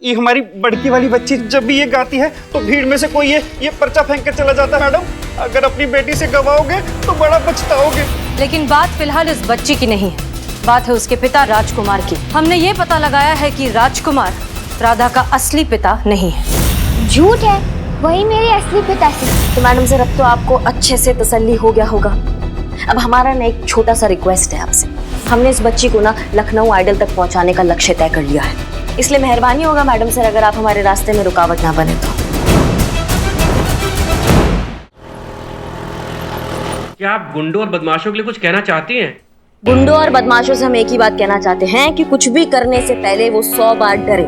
ये हमारी बड़की वाली बच्ची जब भी ये गाती है तो भीड़ में से कोई ये पर्चा फेंक के चला जाता है। मैडम अगर अपनी बेटी से गवाओगे तो बड़ा पछताओगे। लेकिन बात फिलहाल इस बच्ची की नहीं है, बात है उसके पिता राजकुमार की। हमने ये पता लगाया है कि राजकुमार राधा का असली पिता नहीं है। झूठ है, वही मेरे असली पिता से। तो मैडम सर अब तो आपको अच्छे से तसल्ली हो गया होगा। अब हमारा ना एक छोटा सा रिक्वेस्ट है आपसे। हमने इस बच्ची को ना लखनऊ आइडल तक पहुंचाने का लक्ष्य तय कर लिया है, इसलिए मेहरबानी होगा मैडम सर अगर आप हमारे रास्ते में रुकावट ना बने तो। क्या आप गुंडों और बदमाशों के लिए कुछ कहना चाहती हैं? गुंडों और बदमाशों से हम एक ही बात कहना चाहते हैं कि कुछ भी करने से पहले वो 100 बार डरे,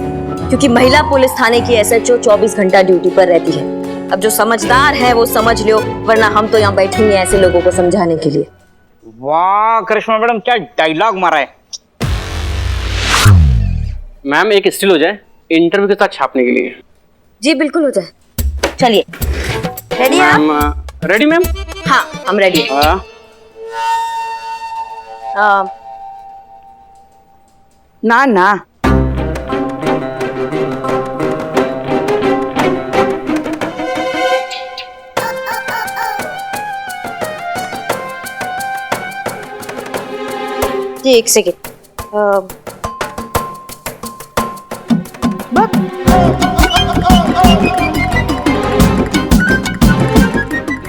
क्योंकि महिला पुलिस थाने की SHO 24 घंटा ड्यूटी पर रहती है। अब जो समझदार है वो समझ लो, वरना हम तो यहाँ बैठे हैं ऐसे लोगों को समझाने के लिए। वाह करिश्मा मैडम क्या डायलॉग मारा है। मैम एक स्टिल हो जाए इंटरव्यू के साथ छापने के लिए। जी बिल्कुल हो जाए। चलिए रेडी हैं आप? Ready ma'am? हाँ हम रेडी। ना ना जी एक सेकेंड।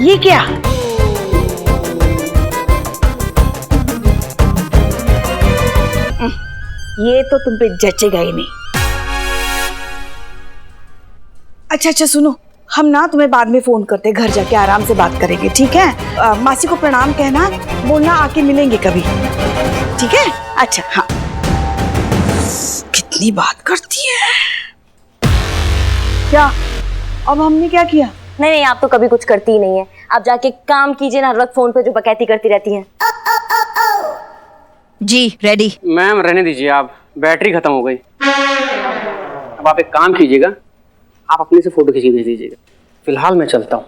ये क्या? ये तो तुम पे जचेगा ही नहीं। अच्छा सुनो, हम ना तुम्हें बाद में फोन करते, घर जाके आराम से बात करेंगे, ठीक है? मासी को प्रणाम कहना, बोलना आके मिलेंगे कभी, ठीक है? अच्छा हाँ। कितनी बात करती है। क्या अब हमने क्या किया? नहीं आप तो कभी कुछ करती ही नहीं है। आप जाके काम कीजिए ना, हर वक्त फोन पे जो बकैती करती रहती हैं। जी रेडी। मैम रहने दीजिए, आप बैटरी खत्म हो गई। अब आप एक काम कीजिएगा, आप अपने से फोटो खींच के भेज दीजिएगा। फिलहाल मैं चलता हूँ।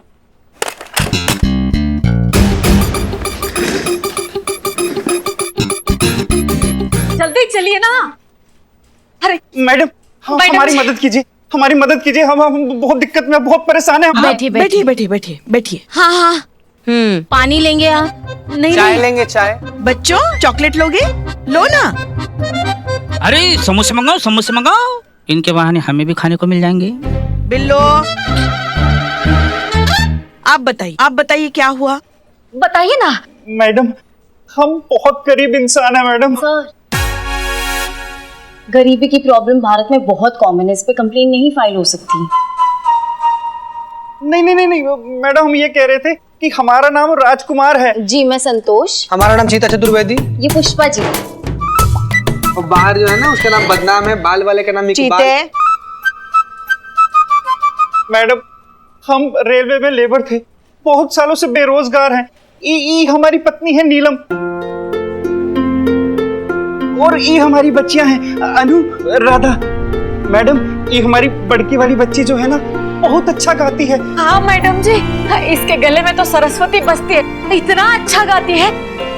जल्दी चलिए ना। अरे मैडम हमारी मदद कीजिए, हमारी मदद कीजिए। हम बहुत दिक्कत में, बहुत परेशान है। बैठिए। हाँ पानी लेंगे आप? नहीं चाय लेंगे चाय। बच्चों चॉकलेट लोगे? लो ना। अरे समोसे मंगाओ, इनके बहाने हमें भी खाने को मिल जाएंगे। बिल्लो आप बताइए क्या हुआ? बताइए ना। मैडम हम बहुत गरीब इंसान है मैडम। गरीबी की प्रॉब्लम भारत में बहुत कॉमन है, इस पे कंप्लेन नहीं फाइल हो सकती। नहीं मैडम, हम ये कह रहे थे कि हमारा नाम राजकुमार है। जी मैं संतोष। हमारा नाम सीता चतुर्वेदी। ये पुष्पा जी। और बाहर जो है ना उसका नाम बदनाम है, बाल वाले का नाम इकबाल। मैडम हम रेलवे में लेबर थे, बहुत सालों से बेरोजगार हैं। ई हमारी पत्नी है नीलम, और ये हमारी बच्चियां हैं अनु, राधा। मैडम ये हमारी बड़की वाली बच्ची जो है ना बहुत अच्छा गाती है। हाँ मैडम जी, इसके गले में तो सरस्वती बसती है। इतना अच्छा गाती है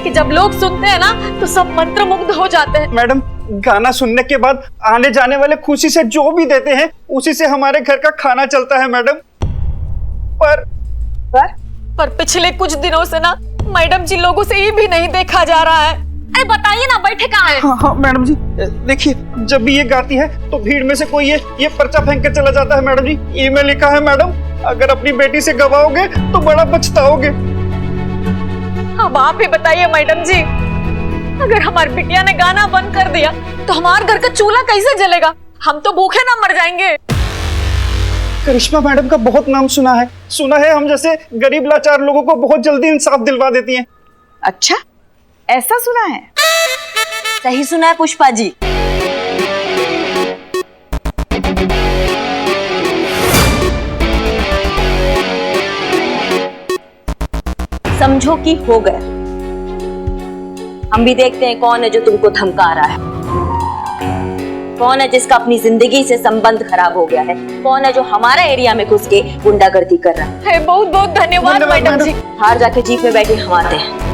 कि जब लोग सुनते हैं ना तो सब मंत्रमुग्ध हो जाते हैं। मैडम गाना सुनने के बाद आने जाने वाले खुशी से जो भी देते हैं उसी से हमारे घर का खाना चलता है मैडम। पर पिछले कुछ दिनों से ना मैडम जी लोगों से ये भी नहीं देखा जा रहा है। अरे बताइए ना, बैठे कहाँ हैं? हाँ मैडम जी, देखिए जब भी ये गाती है तो भीड़ में से कोई ये पर्चा फेंक के चला जाता है। मैडम जी ईमेल लिखा है, मैडम अगर अपनी बेटी से गवाओगे तो बड़ा पछताओगे। अब आप ही बताइए मैडम जी, अगर हमारी बिटिया ने गाना बंद कर दिया तो हमारे घर का चूल्हा कैसे जलेगा? हम तो भूखे ना मर जाएंगे। करिश्मा मैडम का बहुत नाम सुना है हम जैसे गरीब लाचार लोगों को बहुत जल्दी इंसाफ दिलवा देती हैं। अच्छा ऐसा सुना है? सही सुना है पुष्पा जी। समझो कि हो गया। हम भी देखते हैं कौन है जो तुमको धमका रहा है, कौन है जिसका अपनी जिंदगी से संबंध खराब हो गया है, कौन है जो हमारा एरिया में घुस के गुंडागर्दी कर रहा है। बहुत बहुत धन्यवाद मैडम जी। बाहर जाके जीप में बैठे हम आते हैं।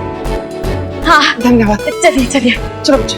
हाँ धन्यवाद। चलिए चलो बच्चे।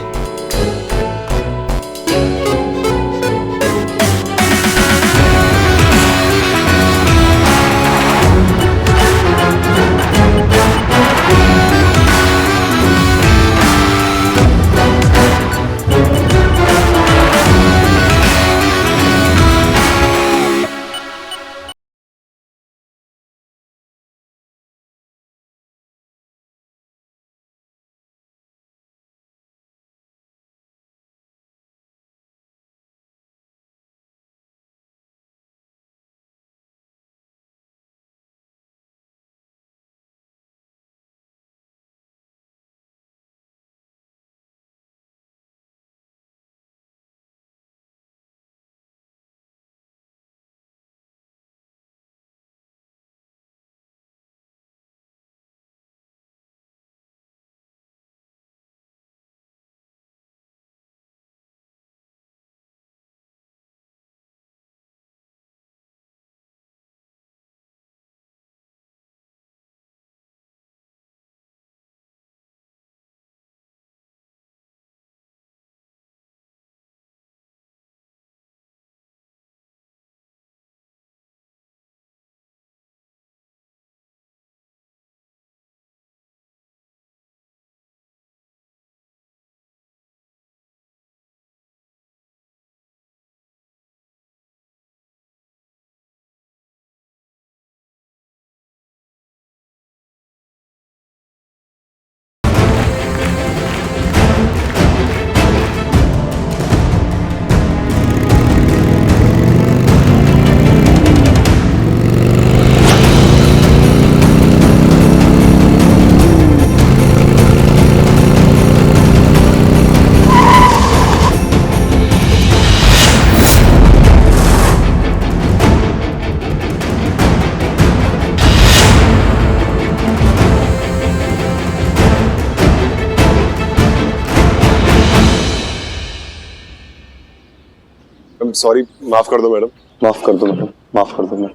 सॉरी, माफ कर दो मैडम, माफ कर दो मैडम, माफ कर दो मैडम।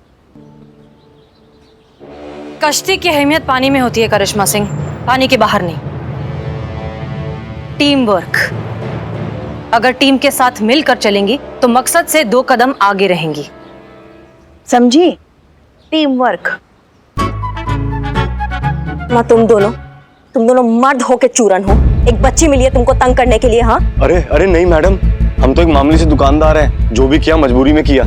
कश्ती की अहमियत पानी में होती है करिश्मा सिंह, पानी के बाहर नहीं। टीम वर्क, अगर टीम के साथ मिलकर चलेंगी तो मकसद से 2 कदम आगे रहेंगी, समझी? Team work. माँ तुम दोनों मर्द हो के चूरन हो, एक बच्ची मिली है तुमको तंग करने के लिए। हाँ अरे अरे नहीं मैडम, हम तो एक मामूली से दुकानदार हैं, जो भी किया मजबूरी में किया।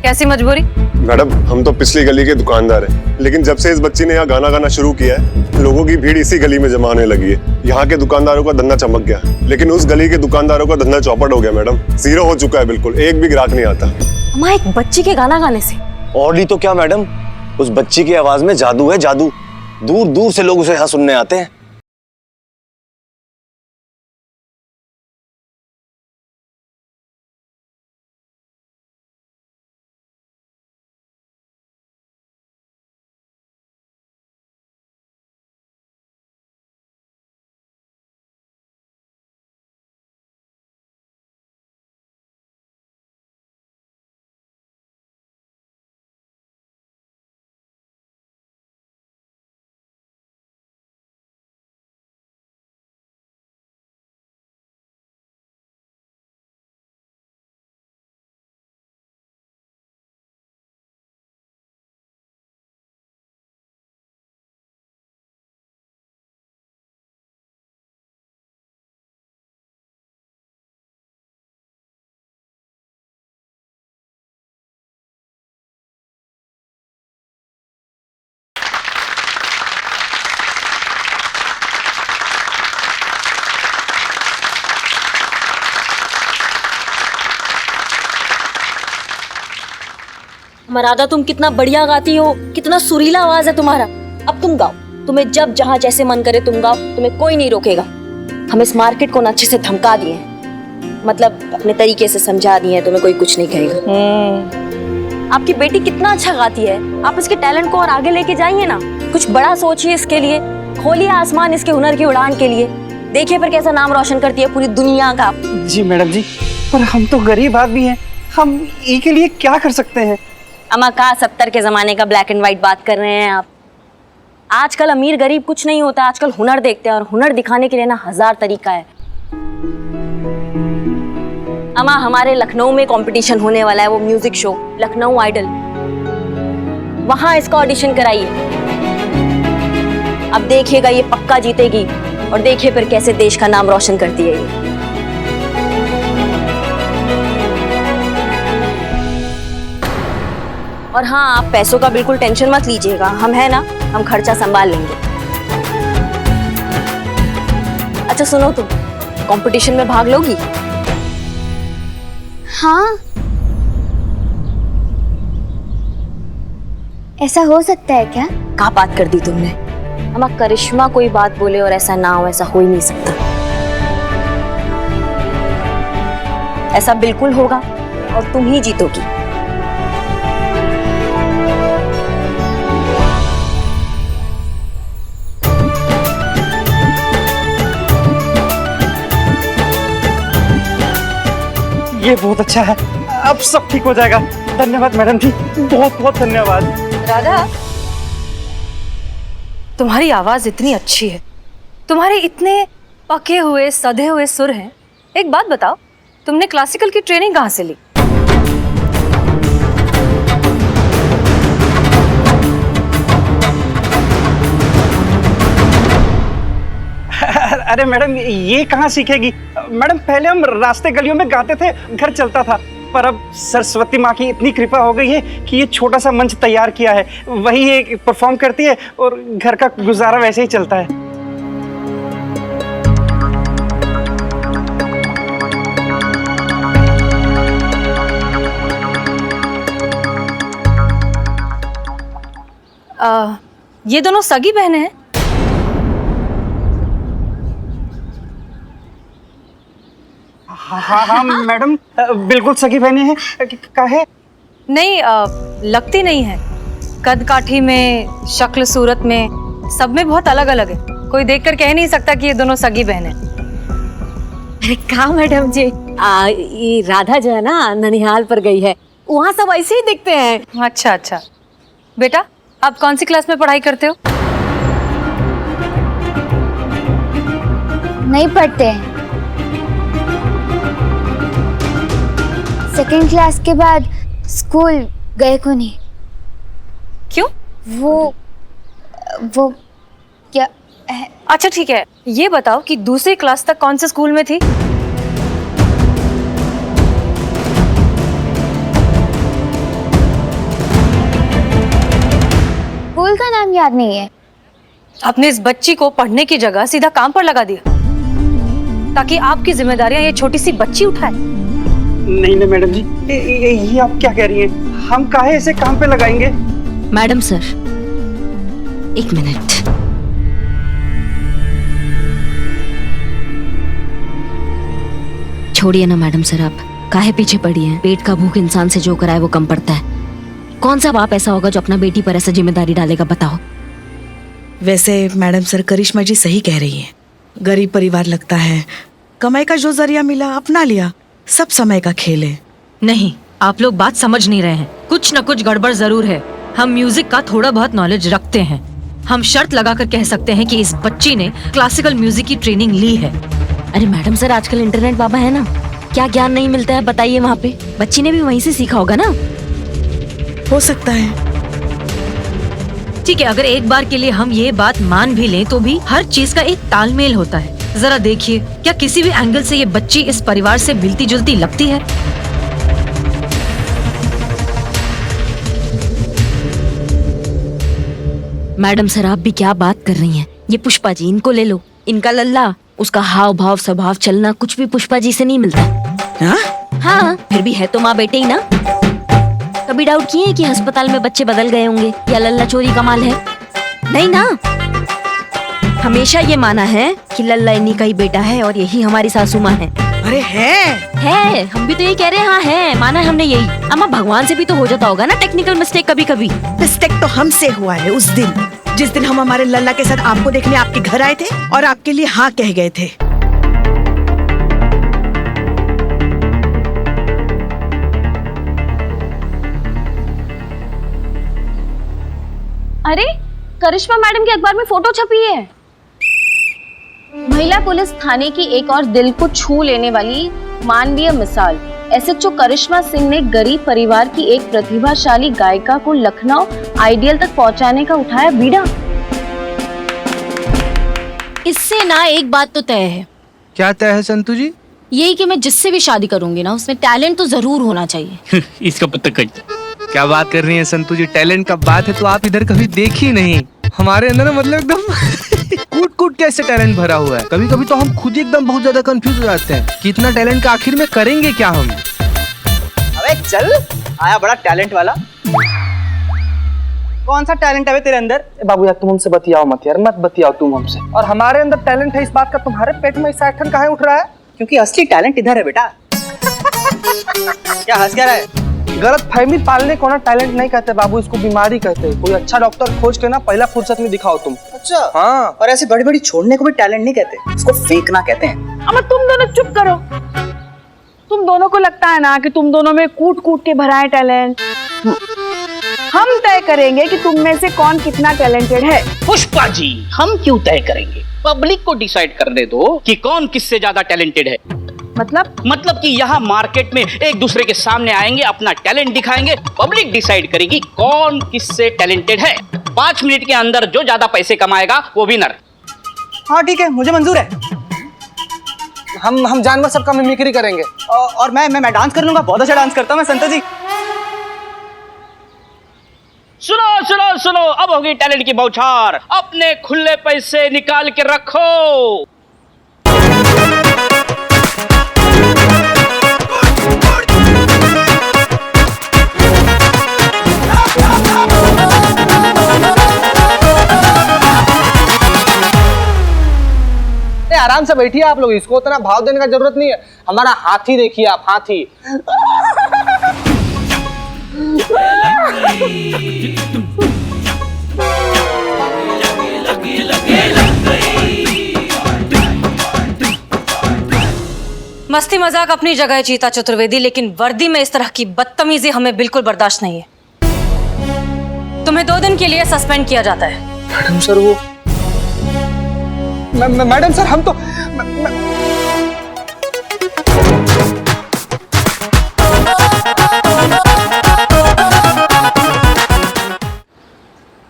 कैसी मजबूरी? मैडम हम तो पिछली गली के दुकानदार हैं, लेकिन जब से इस बच्ची ने यहाँ गाना गाना शुरू किया है, लोगों की भीड़ इसी गली में जमा होने लगी है। यहाँ के दुकानदारों का धंधा चमक गया, लेकिन उस गली के दुकानदारों का धंधा चौपट हो गया मैडम, जीरो हो चुका है, बिल्कुल एक भी ग्राहक नहीं आता। माँ एक बच्ची के गाना गाने से? और नहीं तो क्या मैडम, उस बच्ची की आवाज में जादू है, जादू। दूर दूर से लोग उसे यहाँ सुनने आते हैं। मरादा तुम कितना बढ़िया गाती हो, कितना सुरीला आवाज है तुम्हारा। अब तुम गाओ, तुम्हें जब जहां जैसे मन करे तुम गाओ, तुम्हें कोई नहीं रोकेगा। हम इस मार्केट को ना अच्छे से धमका दिए, मतलब अपने तरीके से समझा दिए, तुम्हें कोई कुछ नहीं कहेगा। आपकी बेटी कितना अच्छा गाती है, आप इसके टैलेंट को और आगे लेके जाइए ना, कुछ बड़ा सोचिए इसके लिए, खोलिए आसमान इसके हुनर की उड़ान के लिए। देखिए फिर कैसा नाम रोशन करती है पूरी दुनिया का। जी मैडम जी, पर हम तो गरीब आदमी हैं, हम इसके लिए क्या कर सकते हैं? अमा का 70 के जमाने का ब्लैक एंड व्हाइट बात कर रहे हैं आप। आजकल अमीर गरीब कुछ नहीं होता, आजकल हुनर देखते हैं, और हुनर दिखाने के लिए ना 1000 तरीका है। अमा हमारे लखनऊ में कंपटीशन होने वाला है, वो म्यूजिक शो लखनऊ आइडल, वहां इसका ऑडिशन कराइए। अब देखिएगा ये पक्का जीतेगी, और देखिए फिर कैसे देश का नाम रोशन करती है ये। और हाँ, आप पैसों का बिल्कुल टेंशन मत लीजिएगा, हम है ना, हम खर्चा संभाल लेंगे। अच्छा सुनो, तुम कंपटीशन में भाग लोगी? हाँ, ऐसा हो सकता है क्या? क्या बात कर दी तुमने? अमा करिश्मा कोई बात बोले और ऐसा ना हो, ऐसा हो ही नहीं सकता। ऐसा बिल्कुल होगा और तुम ही जीतोगी। ये बहुत अच्छा है, अब सब ठीक हो जाएगा। धन्यवाद मैडम जी, बहुत बहुत धन्यवाद। राधा, तुम्हारी आवाज इतनी अच्छी है, तुम्हारे इतने पके हुए सधे हुए सुर हैं। एक बात बताओ, तुमने क्लासिकल की ट्रेनिंग कहाँ से ली? अरे मैडम, ये कहाँ सीखेगी मैडम? पहले हम रास्ते गलियों में गाते थे, घर चलता था, पर अब सरस्वती माँ की इतनी कृपा हो गई है कि ये छोटा सा मंच तैयार किया है, वही ये परफॉर्म करती है और घर का गुजारा वैसे ही चलता है। ये दोनों सगी बहनें हैं? हाँ हाँ मैडम, बिल्कुल सगी बहनें हैं। काहे? नहीं, लगती नहीं है। कद काठी में, शक्ल सूरत में, सब में बहुत अलग अलग है। कोई देखकर कह नहीं सकता कि ये दोनों सगी बहनें। कहा मैडम जी, ये राधा जो है ना ननिहाल पर गई है, वहाँ सब ऐसे ही दिखते हैं। अच्छा अच्छा। बेटा आप कौन सी क्लास में पढ़ाई करते हो? नहीं पढ़ते हैं। सेकंड क्लास के बाद स्कूल गए को नहीं। क्यों? वो क्या है? अच्छा ठीक है, ये बताओ कि दूसरी क्लास तक कौन से स्कूल में थी? स्कूल का नाम याद नहीं है। आपने इस बच्ची को पढ़ने की जगह सीधा काम पर लगा दिया ताकि आपकी जिम्मेदारियां ये छोटी सी बच्ची उठाए। नहीं ना मैडम जी, ये आप क्या कह रही हैं? हम काहे ऐसे काम पे लगाएंगे? मैडम सर, एक मिनट। छोड़िए ना मैडम सर, आप काहे पीछे पड़ी हैं? पेट का भूख इंसान से जो कराए वो कम पड़ता है। कौन सा बाप ऐसा होगा जो अपना बेटी पर ऐसा जिम्मेदारी डालेगा, बताओ। वैसे मैडम सर करिश्मा जी सही कह रही हैं। गरीब परिवार लगता है, कमाई का जो जरिया मिला अपना लिया, सब समय का खेल है। नहीं, आप लोग बात समझ नहीं रहे हैं। कुछ न कुछ गड़बड़ जरूर है। हम म्यूजिक का थोड़ा बहुत नॉलेज रखते हैं। हम शर्त लगाकर कह सकते हैं कि इस बच्ची ने क्लासिकल म्यूजिक की ट्रेनिंग ली है। अरे मैडम सर, आजकल इंटरनेट बाबा है ना, क्या ज्ञान नहीं मिलता है बताइए। वहाँ पे बच्ची ने भी वहीं से सीखा होगा ना। हो सकता है। ठीक है, अगर एक बार के लिए हम ये बात मान भी लें तो भी हर चीज का एक तालमेल होता है। जरा देखिए, क्या किसी भी एंगल से ये बच्ची इस परिवार से मिलती जुलती लगती है? मैडम सर, आप भी क्या बात कर रही हैं? ये पुष्पा जी, इनको ले लो। इनका लल्ला, उसका हाव भाव स्वभाव चलना कुछ भी पुष्पा जी से नहीं मिलता। हाँ, फिर भी है तो माँ बेटे ही ना। कभी डाउट किए कि अस्पताल में बच्चे बदल गए होंगे या लल्ला चोरी का माल है? नहीं ना, हमेशा ये माना है कि लल्ला इन्हीं का ही बेटा है और यही हमारी सासू माँ है। अरे है, हम भी तो यही कह रहे हैं। हाँ है, माना है हमने यही। अम्मा, भगवान से भी तो हो जाता होगा ना टेक्निकल मिस्टेक कभी कभी। मिस्टेक तो हमसे हुआ है उस दिन, जिस दिन हम हमारे लल्ला के साथ आपको देखने आपके घर आए थे और आपके लिए हाँ कह गए थे। अरे, करिश्मा मैडम के अखबार में फोटो छपी है। महिला पुलिस थाने की एक और दिल को छू लेने वाली मानवीय मिसाल। एसएचओ करिश्मा सिंह ने गरीब परिवार की एक प्रतिभाशाली गायिका को लखनऊ आइडियल तक पहुंचाने का उठाया बीड़ा। इससे ना एक बात तो तय है। क्या तय है संतू जी? यही कि मैं जिससे भी शादी करूंगी ना, उसमें टैलेंट तो जरूर होना चाहिए। इसका पता कट। क्या बात कर रही हैं संतू जी? टैलेंट का बात है तो आप इधर कभी देखी नहीं। हमारे अंदर ना मतलब एकदम कूट कूट के ऐसे टैलेंट भरा हुआ है। कभी कभी तो हम खुद ही एकदम बहुत ज्यादा कंफ्यूज हो जाते हैं कि इतना टैलेंट का आखिर में करेंगे क्या हम। अबे चल, आया बड़ा टैलेंट वाला। कौन सा टैलेंट है तेरे अंदर? बाबू यार तुम हमसे बतियाओ मत यार, मत बतियाओ तुम हमसे। और हमारे अंदर टैलेंट है इस बात का, तुम्हारे पेट में सैठन काहे उठ रहा है? क्योंकि असली टैलेंट इधर है बेटा। क्या हंस क्या रहा है? गलत फहमी पालने को ना टैलेंट नहीं कहते बाबू, इसको बीमारी कहते हैं। कोई अच्छा डॉक्टर खोज के ना पहला फुर्सत में दिखाओ तुम। अच्छा हाँ। और ऐसी बड़ी बड़ी छोड़ने को भी टैलेंट नहीं कहते, इसको फेंकना कहते हैं। अम्मा तुम दोनों चुप करो। तुम दोनों को लगता है ना कि तुम दोनों में कूट कूट के भरा है टैलेंट। हम तय करेंगे कि तुम में से कौन कितना टैलेंटेड है। पुष्पा जी, हम क्यों तय करेंगे? पब्लिक को डिसाइड करने दो कि कौन किससे ज्यादा टैलेंटेड है। मतलब कि यहाँ मार्केट में एक दूसरे के सामने आएंगे, अपना टैलेंट दिखाएंगे, पब्लिक डिसाइड करेगी कौन किससे टैलेंटेड है। 5 मिनट के अंदर जो ज्यादा पैसे कमाएगा वो विनर। हाँ ठीक है, मुझे मंजूर है। हम जानवर सबका मिमिक्री करेंगे। और मैं डांस कर लूंगा, बहुत अच्छा डांस करता हूँ मैं संतो जी। सुनो सुनो सुनो, अब होगी टैलेंट की बौछार। अपने खुले पैसे निकाल के रखो। आराम से बैठिए आप लोग, इसको उतना भाव देने का जरूरत नहीं है। हमारा हाथी देखिए आप, हाथी। मस्ती मजाक अपनी जगह है चीता चतुर्वेदी, लेकिन वर्दी में इस तरह की बदतमीजी हमें बिल्कुल बर्दाश्त नहीं है। तुम्हें 2 दिन के लिए सस्पेंड किया जाता है। मैडम सर वो मैडम सर हम तो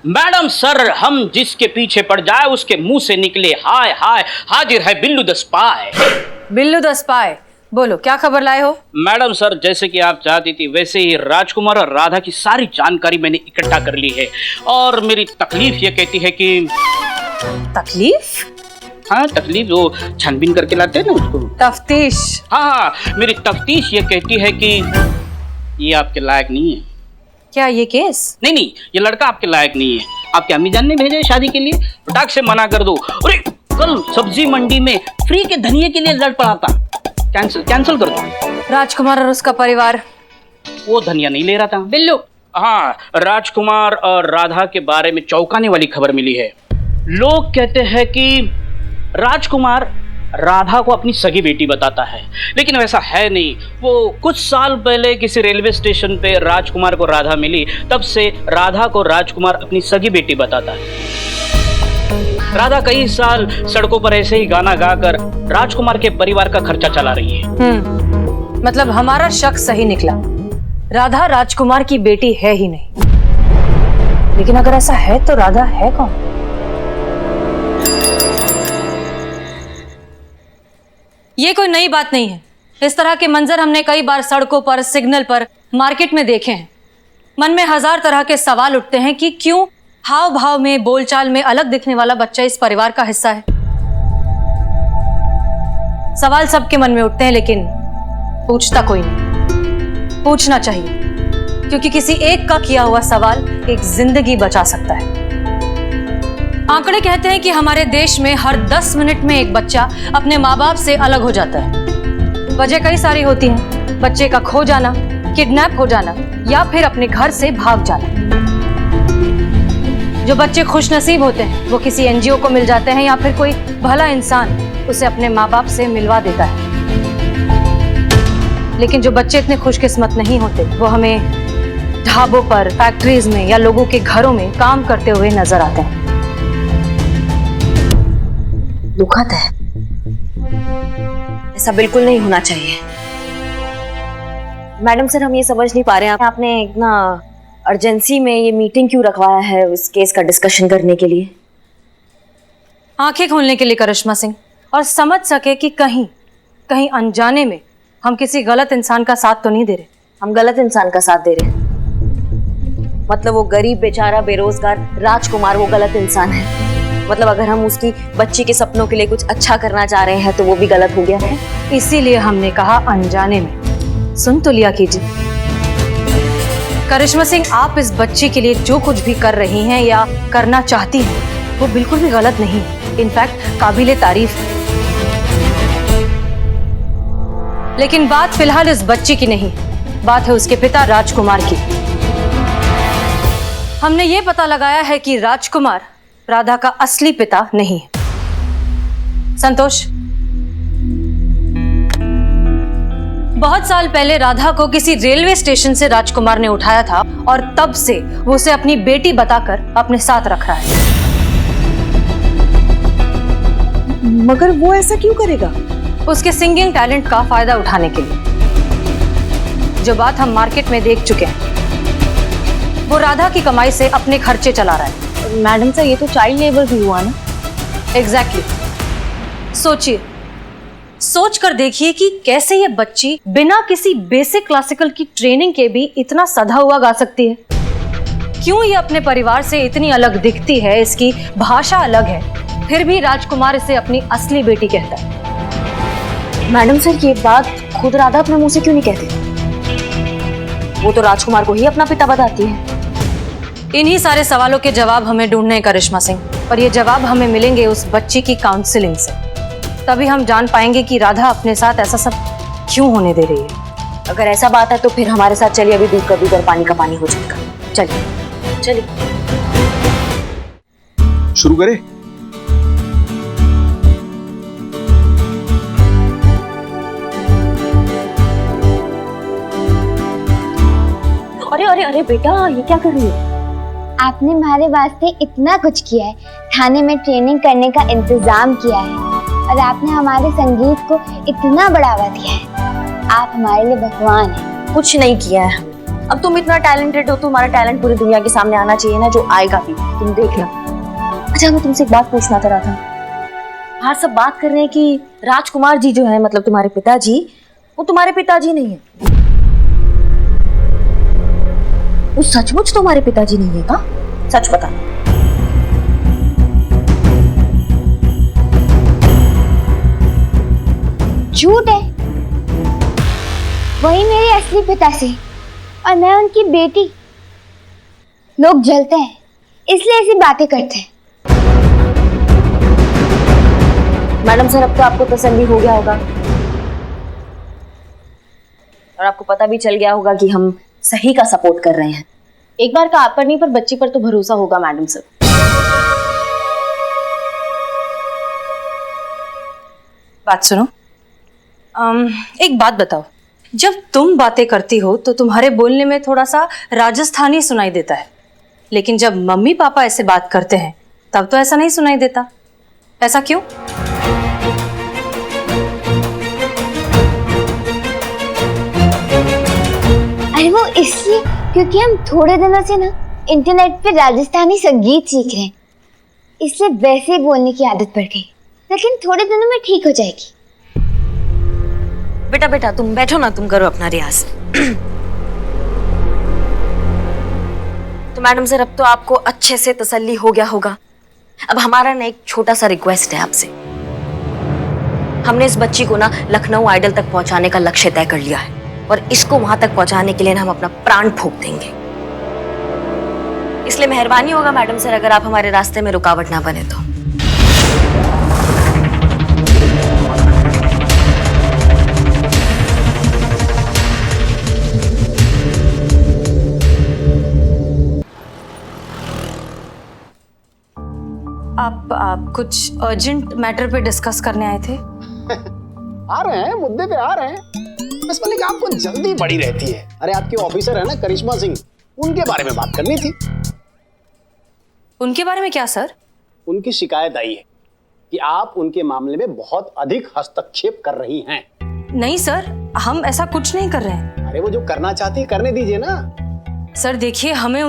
मैडम सर, हम जिसके पीछे पड़ जाए उसके मुंह से निकले हाय हाय, हाजिर है Billu the spy. Billu the spy, बोलो क्या खबर लाए हो? मैडम सर, जैसे कि आप चाहती थी वैसे ही राजकुमार और राधा की सारी जानकारी मैंने इकट्ठा कर ली है और मेरी तकलीफ ये कहती है कि तकलीफ? हाँ तकलीफ, वो छानबीन करके लाते हैं ना उसको, तफ्तीश। हाँ, मेरी तफ्तीश ये कहती है कि ये आपके लायक नहीं है। क्या ये केस? नहीं, ये लड़का आपके लायक नहीं है। आपके अम्मी जान ने भेजा है शादी के लिए, फटाक से मना कर दो। अरे कल सब्जी मंडी में फ्री के धनिये के लिए लड़ पड़ा था, कैंसिल कर दो। राजकुमार और उसका परिवार वो धनिया नहीं ले रहा था। बिल्लू। हाँ, राजकुमार और राधा के बारे में चौंकाने वाली खबर मिली है। लोग कहते हैं कि राजकुमार राधा को अपनी सगी बेटी बताता है, लेकिन वैसा है नहीं। वो कुछ साल पहले किसी रेलवे स्टेशन पे राजकुमार को राधा मिली, तब से राधा को राजकुमार अपनी सगी बेटी बताता है। राधा कई साल सड़कों पर ऐसे ही गाना गाकर राजकुमार के परिवार का खर्चा चला रही है। मतलब हमारा शक सही निकला, राधा राजकुमार की बेटी है ही नहीं। लेकिन अगर ऐसा है तो राधा है कौन? ये कोई नई बात नहीं है। इस तरह के मंजर हमने कई बार सड़कों पर, सिग्नल पर, मार्केट में देखे हैं। मन में 1000 तरह के सवाल उठते हैं कि क्यों हाव भाव में, बोलचाल में अलग दिखने वाला बच्चा इस परिवार का हिस्सा है। सवाल सबके मन में उठते हैं, लेकिन पूछता कोई नहीं। पूछना चाहिए, क्योंकि किसी एक का किया हुआ सवाल एक जिंदगी बचा सकता है। आंकड़े कहते हैं कि हमारे देश में हर 10 मिनट में एक बच्चा अपने माँ बाप से अलग हो जाता है। वजह कई सारी होती हैं, बच्चे का खो जाना, किडनैप हो जाना या फिर अपने घर से भाग जाना। जो बच्चे खुशनसीब होते हैं वो किसी एनजीओ को मिल जाते हैं या फिर कोई भला इंसान उसे अपने माँ बाप से मिलवा देता है। लेकिन जो बच्चे इतने खुशकिस्मत नहीं होते वो हमें ढाबों पर, फैक्ट्रीज में या लोगों के घरों में काम करते हुए नजर आते हैं। दुखद है, ऐसा बिल्कुल नहीं होना चाहिए। मैडम सर, हम ये समझ नहीं पा रहे हैं आपने इतना अर्जेंसी में ये मीटिंग क्यों रखवाया है उस केस का डिस्कशन करने के लिए? आंखें खोलने के लिए करिश्मा सिंह, और समझ सके कि कहीं कहीं अनजाने में हम किसी गलत इंसान का साथ तो नहीं दे रहे। हम गलत इंसान का साथ दे रहे हैं? मतलब वो गरीब बेचारा बेरोजगार राजकुमार वो गलत इंसान है? मतलब अगर हम उसकी बच्ची के सपनों के लिए कुछ अच्छा करना चाह रहे हैं तो वो भी गलत हो गया है? इसीलिए हमने कहा अनजाने में। सुन तो लिया कीजिए करिश्मा सिंह, आप इस बच्ची के लिए जो कुछ भी कर रही हैं या करना चाहती हैं वो बिल्कुल भी गलत नहीं है, इनफैक्ट काबिले तारीफ है। लेकिन बात फिलहाल इस बच्ची की नहीं, बात है उसके पिता राजकुमार की। हमने ये पता लगाया है कि राजकुमार राधा का असली पिता नहीं है। संतोष, बहुत साल पहले राधा को किसी रेलवे स्टेशन से राजकुमार ने उठाया था और तब से वो उसे अपनी बेटी बताकर अपने साथ रख रहा है। मगर वो ऐसा क्यों करेगा? उसके सिंगिंग टैलेंट का फायदा उठाने के लिए। जो बात हम मार्केट में देख चुके हैं, वो राधा की कमाई से अपने खर्चे चला रहा है। मैडम सर, ये तो चाइल्ड लेबर भी हुआ ना? एग्जैक्टली। सोचिए, सोच कर देखिए कि कैसे ये बच्ची बिना किसी बेसिक क्लासिकल की ट्रेनिंग के भी इतना सधा हुआ गा सकती है। क्यों ये अपने परिवार से इतनी अलग दिखती है, इसकी भाषा अलग है, फिर भी राजकुमार इसे अपनी असली बेटी कहता है। मैडम सर, ये बात खुद राधा अपने मुंह से क्यों नहीं कहती? वो तो राजकुमार को ही अपना पिता बताती है। इन्हीं सारे सवालों के जवाब हमें ढूंढने हैं करिश्मा सिंह, और ये जवाब हमें मिलेंगे उस बच्ची की काउंसलिंग से। तभी हम जान पाएंगे कि राधा अपने साथ ऐसा सब क्यों होने दे रही है। अगर ऐसा बात है तो फिर हमारे साथ चलिए, अभी दूध का दूध और पानी का पानी हो जाएगा। चलिए चलिए शुरू करें। अरे अरे बेटा, ये क्या कर रही है? आपने हमारे वास्ते इतना कुछ किया है, थाने में ट्रेनिंग करने का इंतजाम किया है और आपने हमारे संगीत को इतना बढ़ावा दिया है। आप हमारे लिए भगवान हैं। कुछ नहीं किया है। अब तुम इतना टैलेंटेड हो, तुम्हारा टैलेंट पूरी दुनिया के सामने आना चाहिए ना, जो आएगा भी, तुम देखना। अच्छा, मैं तुमसे एक बात पूछना चाह रहा था। बाहर सब बात कर रहे हैं कि राजकुमार जी जो है, मतलब तुम्हारे पिताजी, वो तुम्हारे पिताजी नहीं है। वो सचमुच तुम्हारे पिताजी नहीं है का? सच बता। झूठ है, वही मेरे असली पिता से और मैं उनकी बेटी। लोग जलते हैं इसलिए ऐसी बातें करते हैं। मैडम सर, अब तो आपको तसल्ली हो गया होगा और आपको पता भी चल गया होगा कि हम सही का सपोर्ट कर रहे हैं। एक बार का आप पर नहीं, पर बच्ची पर तो भरोसा होगा मैडम सर। बात सुनो, एक बात बताओ, जब तुम बातें करती हो तो तुम्हारे बोलने में थोड़ा सा राजस्थानी सुनाई देता है, लेकिन जब मम्मी पापा ऐसे बात करते हैं तब तो ऐसा नहीं सुनाई देता। ऐसा क्यों? अरे वो इसलिए क्योंकि हम थोड़े दिनों से ना इंटरनेट पे राजस्थानी संगीत सीख रहे हैं, इसलिए वैसे ही बोलने की आदत पड़ गई, लेकिन थोड़े दिनों में ठीक हो जाएगी। बेटा बेटा तुम बैठो ना, तुम करो अपना रियाज। तो मैडम सर, अब तो आपको अच्छे से तसल्ली हो गया होगा। अब हमारा ना एक छोटा सा रिक्वेस्ट है आपसे। हमने इस बच्ची को ना लखनऊ आइडल तक पहुंचाने का लक्ष्य तय कर लिया है और इसको वहां तक पहुंचाने के लिए ना हम अपना प्राण फूंक देंगे। इसलिए मेहरबानी होगा मैडम सर, अगर आप हमारे रास्ते में रुकावट ना बने तो। आप कुछ अर्जेंट मैटर पे डिस्कस करने आए थे? आ रहे हैं, मुद्दे पे आ रहे हैं। बस मलिक, आपको जल्दी बड़ी रहती है। अरे आपके ऑफिसर है ना करिश्मा सिंह, उनके बारे में बात करनी थी। उनके बारे में क्या सर? उनकी शिकायत आई है कि आप उनके मामले में बहुत अधिक हस्तक्षेप कर रही हैं। नहीं सर, हम ऐसा कुछ नहीं कर रहे हैं। अरे वो जो करना चाहती है करने दीजिए ना। सर देखिए, हमें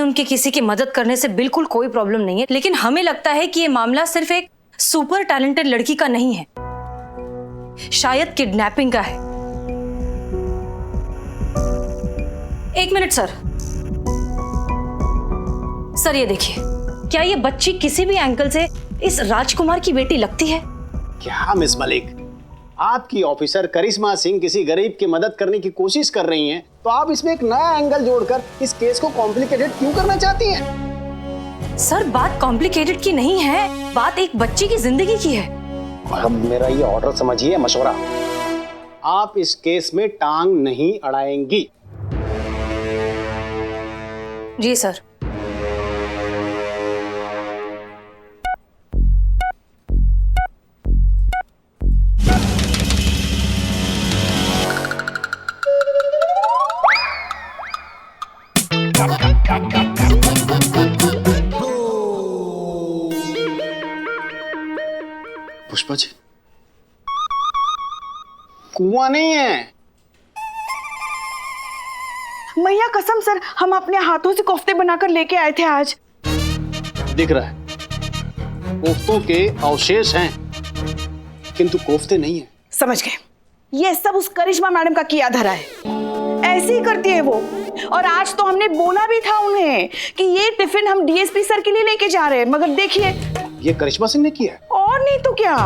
उनके किसी की मदद करने से बिल्कुल कोई प्रॉब्लम नहीं है, लेकिन हमें लगता है कि ये मामला सिर्फ एक सुपर टैलेंटेड लड़की का नहीं है, शायद किडनैपिंग का है। एक मिनट सर, ये देखिए, क्या ये बच्ची किसी भी एंगल से इस राजकुमार की बेटी लगती है? क्या मिस मलिक, आपकी ऑफिसर करिश्मा सिंह किसी गरीब की मदद करने की कोशिश कर रही हैं, तो आप इसमें एक नया एंगल जोड़कर इस केस को कॉम्प्लिकेटेड क्यों करना चाहती हैं? सर बात कॉम्प्लिकेटेड की नहीं है, बात एक बच्ची की जिंदगी की है। अब मेरा ये ऑर्डर समझिए, मशवरा। आप इस केस में टांग नहीं अड़ाएंगी। जी सर। पुष्पा जी, कुआं नहीं है। मैया कसम सर, हम अपने हाथों से कोफ्ते बनाकर लेके आए थे आज। दिख रहा है, कोफ्तों के अवशेष हैं, किंतु कोफ्ते नहीं है। समझ गए, ये सब उस करिश्मा मैडम का किया धरा है। ऐसे ही करती है वो। और आज तो हमने बोला भी था उन्हें कि ये टिफिन हम डीएसपी सर के लिए लेके जा रहे हैं, मगर देखिए ये करिश्मा सिंह ने किया है। और नहीं तो क्या,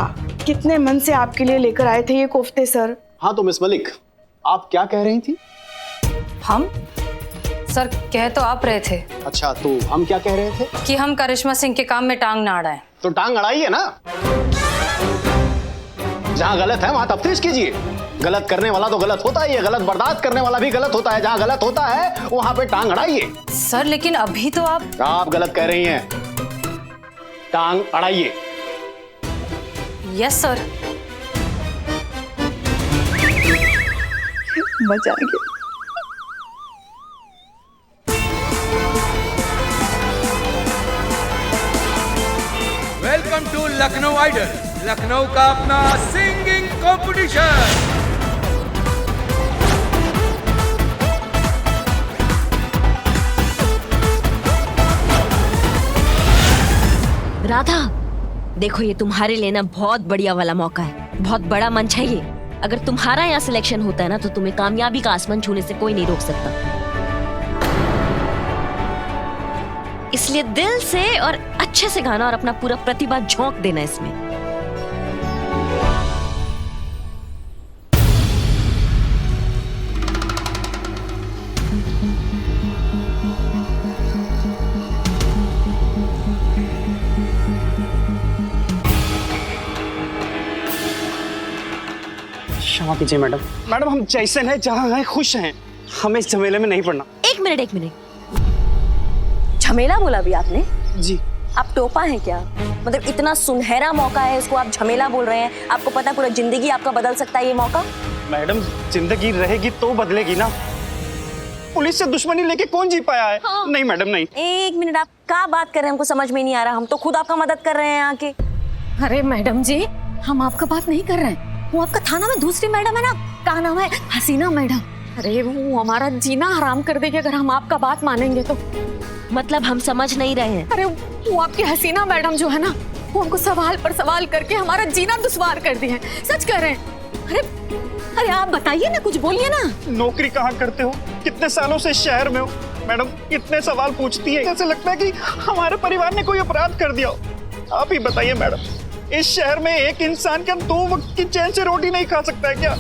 कितने मन से आपके लिए लेकर आए थे ये कोफ्ते सर। हाँ तो मिस मलिक, आप क्या कह रही थी? हम सर कह तो आप रहे थे। अच्छा, तो हम क्या कह रहे थे? कि हम करिश्मा सिंह के काम में टांग ना अड़ाएं। तो टांग अड़ाइए ना, जहां गलत है वहां तफ्तीश कीजिए। गलत करने वाला तो गलत होता ही है, गलत बर्दाश्त करने वाला भी गलत होता है। जहां गलत होता है वहां पे टांग अड़ाइए। सर लेकिन अभी तो आप गलत कह रही हैं, टांग अड़ाइए। Yes sir. मजा आ गया। Welcome to Lucknow idol, Lucknow का अपना सिंगिंग कंपटीशन। राधा, देखो ये तुम्हारे लिए ना बहुत बढ़िया वाला मौका है, बहुत बड़ा मंच है ये। अगर तुम्हारा यहाँ सिलेक्शन होता है ना तो तुम्हें कामयाबी का आसमान छूने से कोई नहीं रोक सकता। इसलिए दिल से और अच्छे से गाना और अपना पूरा प्रतिभा झोंक देना इसमें। क्षमा कीजिए मैडम। मैडम हम जैसे हैं जहाँ हैं खुश हैं, हमें इस झमेले में नहीं पड़ना। एक मिनट। झमेला बोला भी आपने? जी। आप टोपा हैं क्या? मतलब इतना सुनहरा मौका है, इसको आप झमेला बोल रहे हैं? आपको पता पूरा जिंदगी आपका बदल सकता है ये मौका। मैडम जिंदगी रहेगी तो बदलेगी ना। पुलिस से दुश्मनी लेके कौन जी पाया है? हाँ। नहीं मैडम नहीं। एक मिनट, आप क्या बात कर रहे हैं? हमको समझ में नहीं आ रहा। हम तो खुद आपका मदद कर रहे हैं आके। अरे मैडम जी, हम आपका बात नहीं कर रहे हैं। वो आपका थाना में दूसरी मैडम है ना, क्या नाम है? हसीना मैडम। अरे वो हमारा जीना हराम कर देगी अगर हम आपका बात मानेंगे तो। मतलब हम समझ नहीं रहे हैं। अरे वो आपकी हसीना मैडम जो है ना, वो हमको सवाल पर सवाल करके हमारा जीना दुश्वार कर दिया है। सच कह रहे हैं। अरे आप बताइए ना, कुछ बोलिए ना। नौकरी कहाँ करते हो? कितने सालों से शहर में हो? मैडम इतने सवाल पूछती है, जैसे लगता है कि हमारे परिवार ने कोई अपराध कर दिया हो। आप ही बताइए मैडम, इस शहर में एक इंसान क्या 2 वक्त की चैन से रोटी नहीं खा सकता है क्या?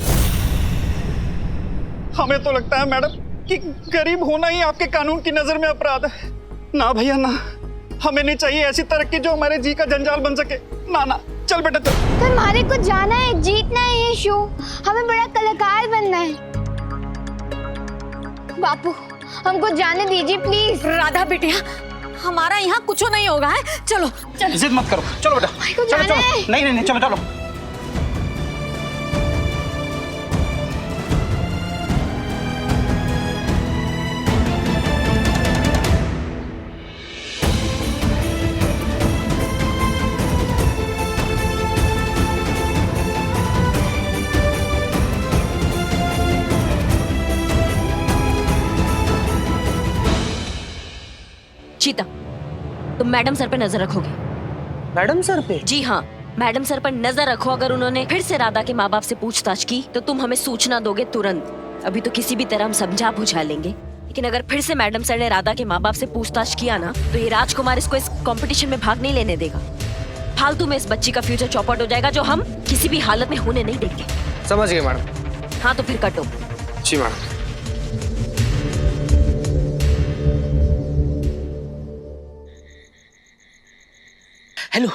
हमें तो लगता है मैडम कि गरीब होना ही आपके कानून की नजर में अपराध है। ना भैया ना, हमें नहीं चाहिए ऐसी तरक्की जो हमारे जी का जंजाल बन सके। ना ना, चल बेटा चल। तो हमारे को जाना है, जीतना है ये शो, हमें बड़ा कलाकार बनना है। बापू हमको जाने दीजिए प्लीज। राधा बिटिया, हमारा यहाँ कुछ नहीं होगा है। चलो चलो। जिद मत करो, चलो बेटा। चलो चलो। नहीं चलो चलो। चीता, तुम मैडम सर पे नजर रखोगे। मैडम सर पे? जी हाँ, मैडम सर पर नजर रखो। अगर उन्होंने फिर से राधा के माँ बाप से पूछताछ की तो तुम हमें सूचना दोगे तुरंत। अभी तो किसी भी तरह हम समझा बुझा लेंगे, लेकिन अगर फिर से मैडम सर ने राधा के माँ बाप से पूछताछ किया ना तो ये राजकुमार इसको इस कंपटीशन में भाग नहीं लेने देगा। फालतू में इस बच्ची का फ्यूचर चौपट हो जाएगा, जो हम किसी भी हालत में होने नहीं देंगे। समझ गए मैडम। हाँ तो फिर कटो। जी मैडम। Hello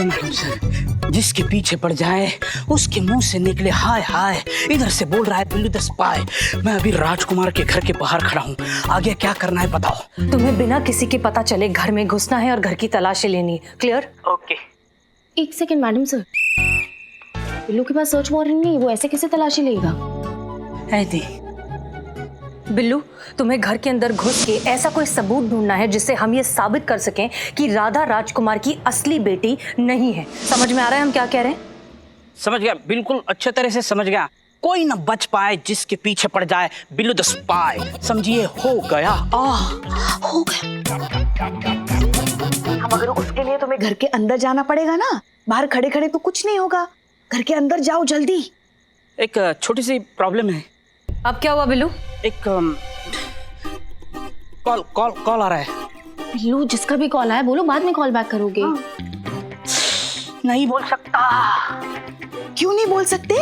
madam sir. जिसके पीछे पड़ जाए उसके मुंह से निकले हाय हाय। इधर से बोल रहा है बिल्लू द स्पाई। मैं अभी राजकुमार के घर के बाहर खड़ा हूँ, आगे क्या करना है बताओ। तुम्हें बिना किसी के पता चले घर में घुसना है और घर की तलाशी लेनी है। क्लियर? ओके। एक सेकंड मैडम सर, बिल्लू के पास सर्च वारंट नहीं, वो ऐसे कैसे तलाशी लेगा? बिल्लू, तुम्हें घर के अंदर घुस के ऐसा कोई सबूत ढूंढना है जिससे हम ये साबित कर सकें कि राधा राजकुमार की असली बेटी नहीं है। समझ में आ रहा है हम क्या कह रहे हैं? समझ गया, बिल्कुल अच्छे तरह से समझ गया। कोई न बच पाए जिसके पीछे पड़ जाए बिल्लू द स्पाई। समझिए, हो गया। हो गया। मगर उसके लिए तुम्हें घर के अंदर जाना पड़ेगा ना, बाहर खड़े खड़े तो कुछ नहीं होगा। घर के अंदर जाओ जल्दी। एक छोटी सी प्रॉब्लम है। अब क्या हुआ बिल्लू? एक कॉल आ रहा है। बिल्लू, जिसका भी कॉल आया बोलो बाद में कॉल बैक करोगे। नहीं बोल सकता। क्यों नहीं बोल सकते?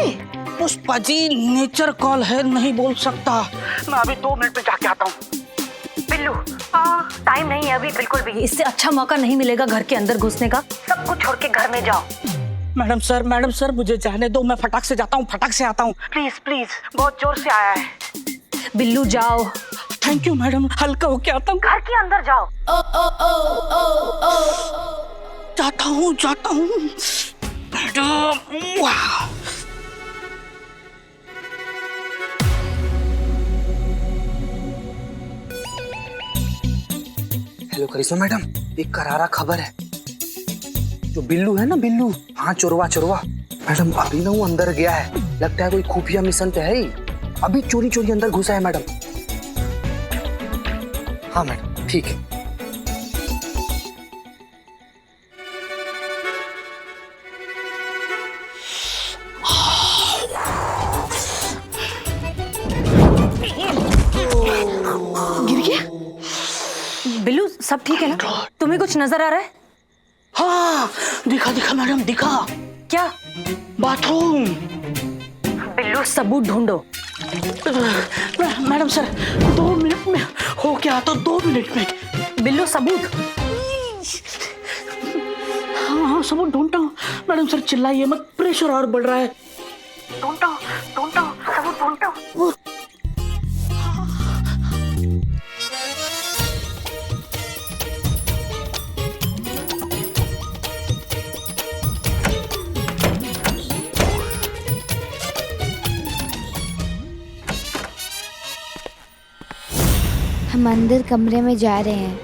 पुष्पा जी, नेचर कॉल है, नहीं बोल सकता। मैं अभी 2 मिनट में जाके आता हूँ। बिल्लू, टाइम नहीं है अभी बिल्कुल भी। इससे अच्छा मौका नहीं मिलेगा घर के अंदर घुसने का। सब कुछ छोड़ के घर में जाओ। मैडम सर मुझे जाने दो, मैं फटाक से जाता हूँ, फटाक से आता हूँ। प्लीज, बहुत जोर से आया है। बिल्लू जाओ। थैंक यू मैडम, हल्का होके आता हूँ। घर के अंदर जाओ। जाता हूँ मैडम। हेलो करिश्मा मैडम, एक करारा खबर है। जो बिल्लू है ना, बिल्लू, हाँ चोरवा मैडम, अभी ना वो अंदर गया है। लगता है कोई खुफिया मिशन पे है ही। अभी चोरी चोरी अंदर घुसा है मैडम। हाँ मैडम, ठीक है। गिर गया? बिल्लू सब ठीक है ना? तुम्हें कुछ नजर आ रहा है? हाँ, दिखा मैडम, दिखा। क्या? बाथरूम। बिल्लू सबूत ढूंढो। मैडम सर, 2 मिनट में हो क्या? तो 2 मिनट में। बिल्लू सबूत। हाँ, सबूत ढूंढता हूँ। मैडम सर चिल्लाइए मत, प्रेशर और बढ़ रहा है। ढूंढता हूँ, सबूत ढूंढता हूँ। हम अंदर कमरे में जा रहे हैं।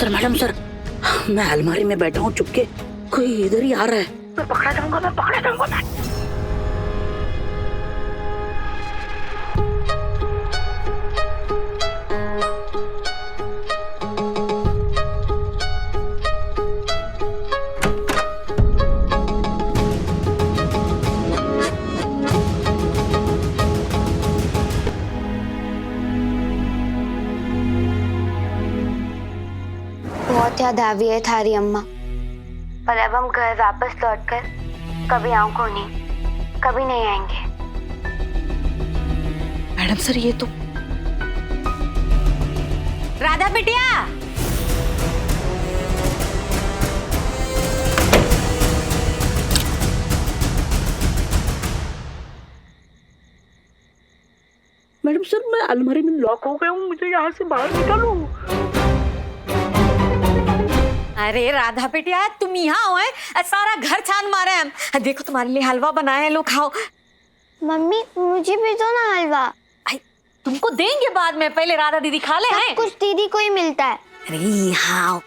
मैडम सर, मैं अलमारी में बैठा हूँ चुपके, कोई इधर ही आ रहा है। मैं पकड़ा जाऊंगा मैं। बहुत याद आ रही है थारी अम्मा, पर अब हम घर वापस लौटकर कभी आंखों नहीं, कभी नहीं आएंगे। मैडम सर, ये तो राधा बिटिया, मैडम सर, मैं अलमारी में लॉक हो गया हूँ, मुझे यहाँ से बाहर निकालो। अरे राधा बिटिया, तुम यहाँ हो? सारा घर छान मारे हम। देखो तुम्हारे लिए हलवा बनाया है, लो खाओ। मम्मी मुझे भी दो ना हलवा। तुमको देंगे बाद में, पहले राधा दीदी खा ले। सब कुछ दीदी को ही मिलता है। अरे हाँ,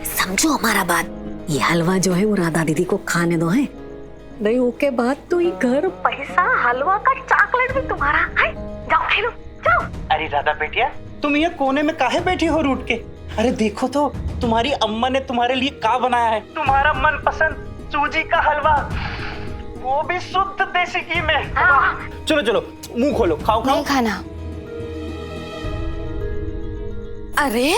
समझो हमारा बात। ये हलवा जो है वो राधा दीदी को खाने दो है। नहीं ओके बाद तो ये घर, पैसा, हलवा का चॉकलेट भी तुम्हारा है। जाओ खेलो, जाओ। अरे राधा बेटिया, तुम ये कोने में काहे बैठी हो रूठ के? अरे देखो तो, तुम्हारी अम्मा ने तुम्हारे लिए क्या बनाया है। तुम्हारा मनपसंद सूजी का हलवा, वो भी शुद्ध देसी घी में। चलो चलो, मुंह खोलो, खाओ। नहीं खाना। अरे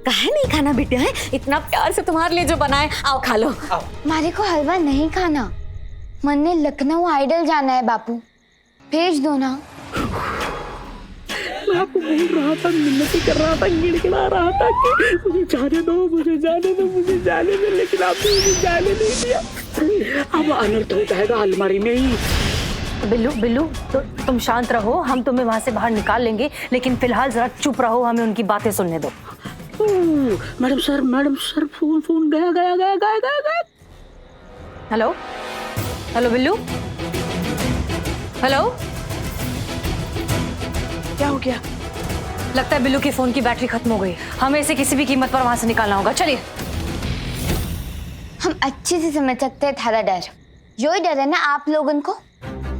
काहे नहीं खाना बेटा? है इतना प्यार से तुम्हारे लिए जो बनाए, आओ खा लो। हमारे को हलवा नहीं खाना, मन ने लखनऊ आइडल जाना है बापू, भेज दो ना। मैं आपको बोल रहा था, मिन्नती कर रहा था, गिड़गिड़ा रहा था कि मुझे जाने दो, लेकिन आपने मुझे जाने नहीं दिया। अब अनर्थ हो जाएगा अलमारी में ही। बिल्लू तो तुम शांत रहो, हम तुम्हें वहां से बाहर निकाल लेंगे, लेकिन फिलहाल जरा चुप रहो, हमें उनकी बातें सुनने दो। मैडम सर, फोन गया। Hello Billu, hello. क्या हो गया? लगता है बिल्लू के फोन की बैटरी खत्म हो गई। हमें इसे किसी भी कीमत पर वहां से निकालना होगा। चलिए। हम अच्छे से समझ सकते हैं थारा डर। यही डर है ना आप लोगों को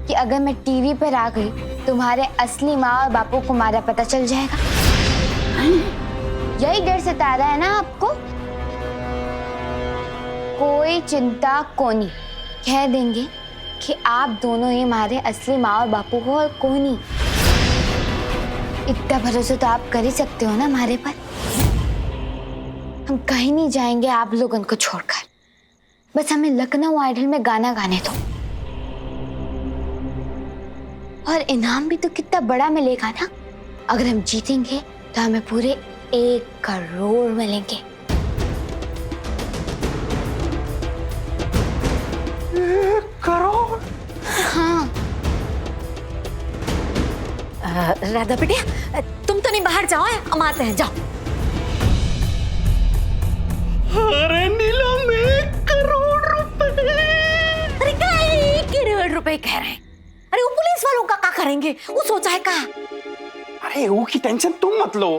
कि अगर मैं टीवी पर आ गई, तुम्हारे असली माँ और बापू को हमारा पता चल जाएगा। यही डर सता रहा है ना आपको? कोई चिंता कोनी, कह देंगे कि आप दोनों ही हमारे असली माँ और बापू हो, और कोई नहीं। इतना भरोसा तो आप कर ही सकते हो ना हमारे पर। हम कहीं नहीं जाएंगे आप लोगों को छोड़कर। बस हमें लखनऊ आइडल में गाना गाने दो। और इनाम भी तो कितना बड़ा मिलेगा ना। अगर हम जीतेंगे तो हमें पूरे 1 करोड़ मिलेंगे। 1 करोड़? हाँ। राधा बिटिया तुम तो नहीं बाहर जाओ, हम आते हैं, जाओ। अरे नीलम, 1 करोड़ रुपए! अरे क्या 1 करोड़ रुपए कह रहे हैं? अरे वो पुलिस वालों का क्या करेंगे? वो सोचा है का? अरे वो की टेंशन तुम मत लो।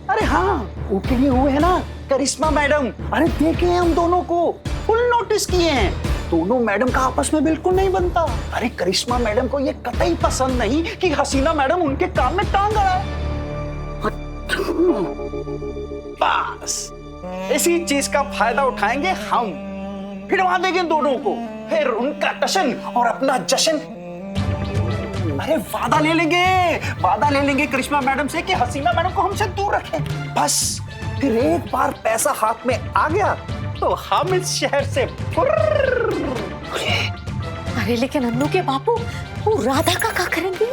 अरे हाँ, वो के लिए वो है ना करिश्मा मैडम। अरे देखे हैं हम दोनों को, फुल नोटिस किए हैं। दोनों मैडम का आपस में बिल्कुल नहीं बनता। अरे करिश्मा मैडम को ये कतई पसंद नहीं कि हसीना मैडम उनके काम में टांग अड़ाए। बस इसी चीज का फायदा उठाएंगे हम, भिड़वा देंगे दोनों को, फिर उनका टशन और अपना जश्न। अरे वादा ले लेंगे करिश्मा मैडम से कि हसीना मैडम को हमसे दूर रखें। बस फिर एक बार पैसा हाथ में आ गया तो हम इस शहर से अरे लेकिन अन्नू के बापू, वो राधा का क्या करेंगे?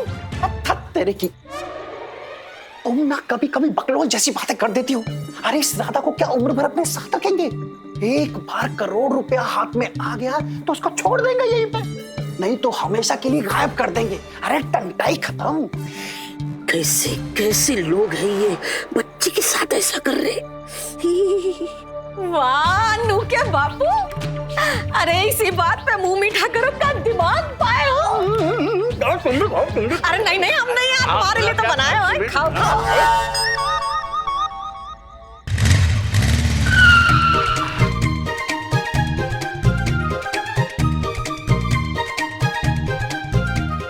तेरे की तुम ना कभी कभी बकलोल जैसी बातें कर देती हो। अरे इस राधा को क्या उम्र भर अपने साथ रखेंगे? एक बार करोड़ रुपया हाथ में आ गया तो उसको छोड़ देंगे यहीं पे, नहीं तो हमेशा के लिए गायब कर देंगे। अरे टंटाई खत्म। कैसे कैसे लोग हैं ये, बच्चे के साथ ऐसा कर रहे। वाह अन्नू के बापू, अरे इसी बात पे मुंह मीठा करो का दिमाग पाए हो। अरे नहीं हमने यार तुम्हारे लिए तो बनाया है, खाओ खाओ।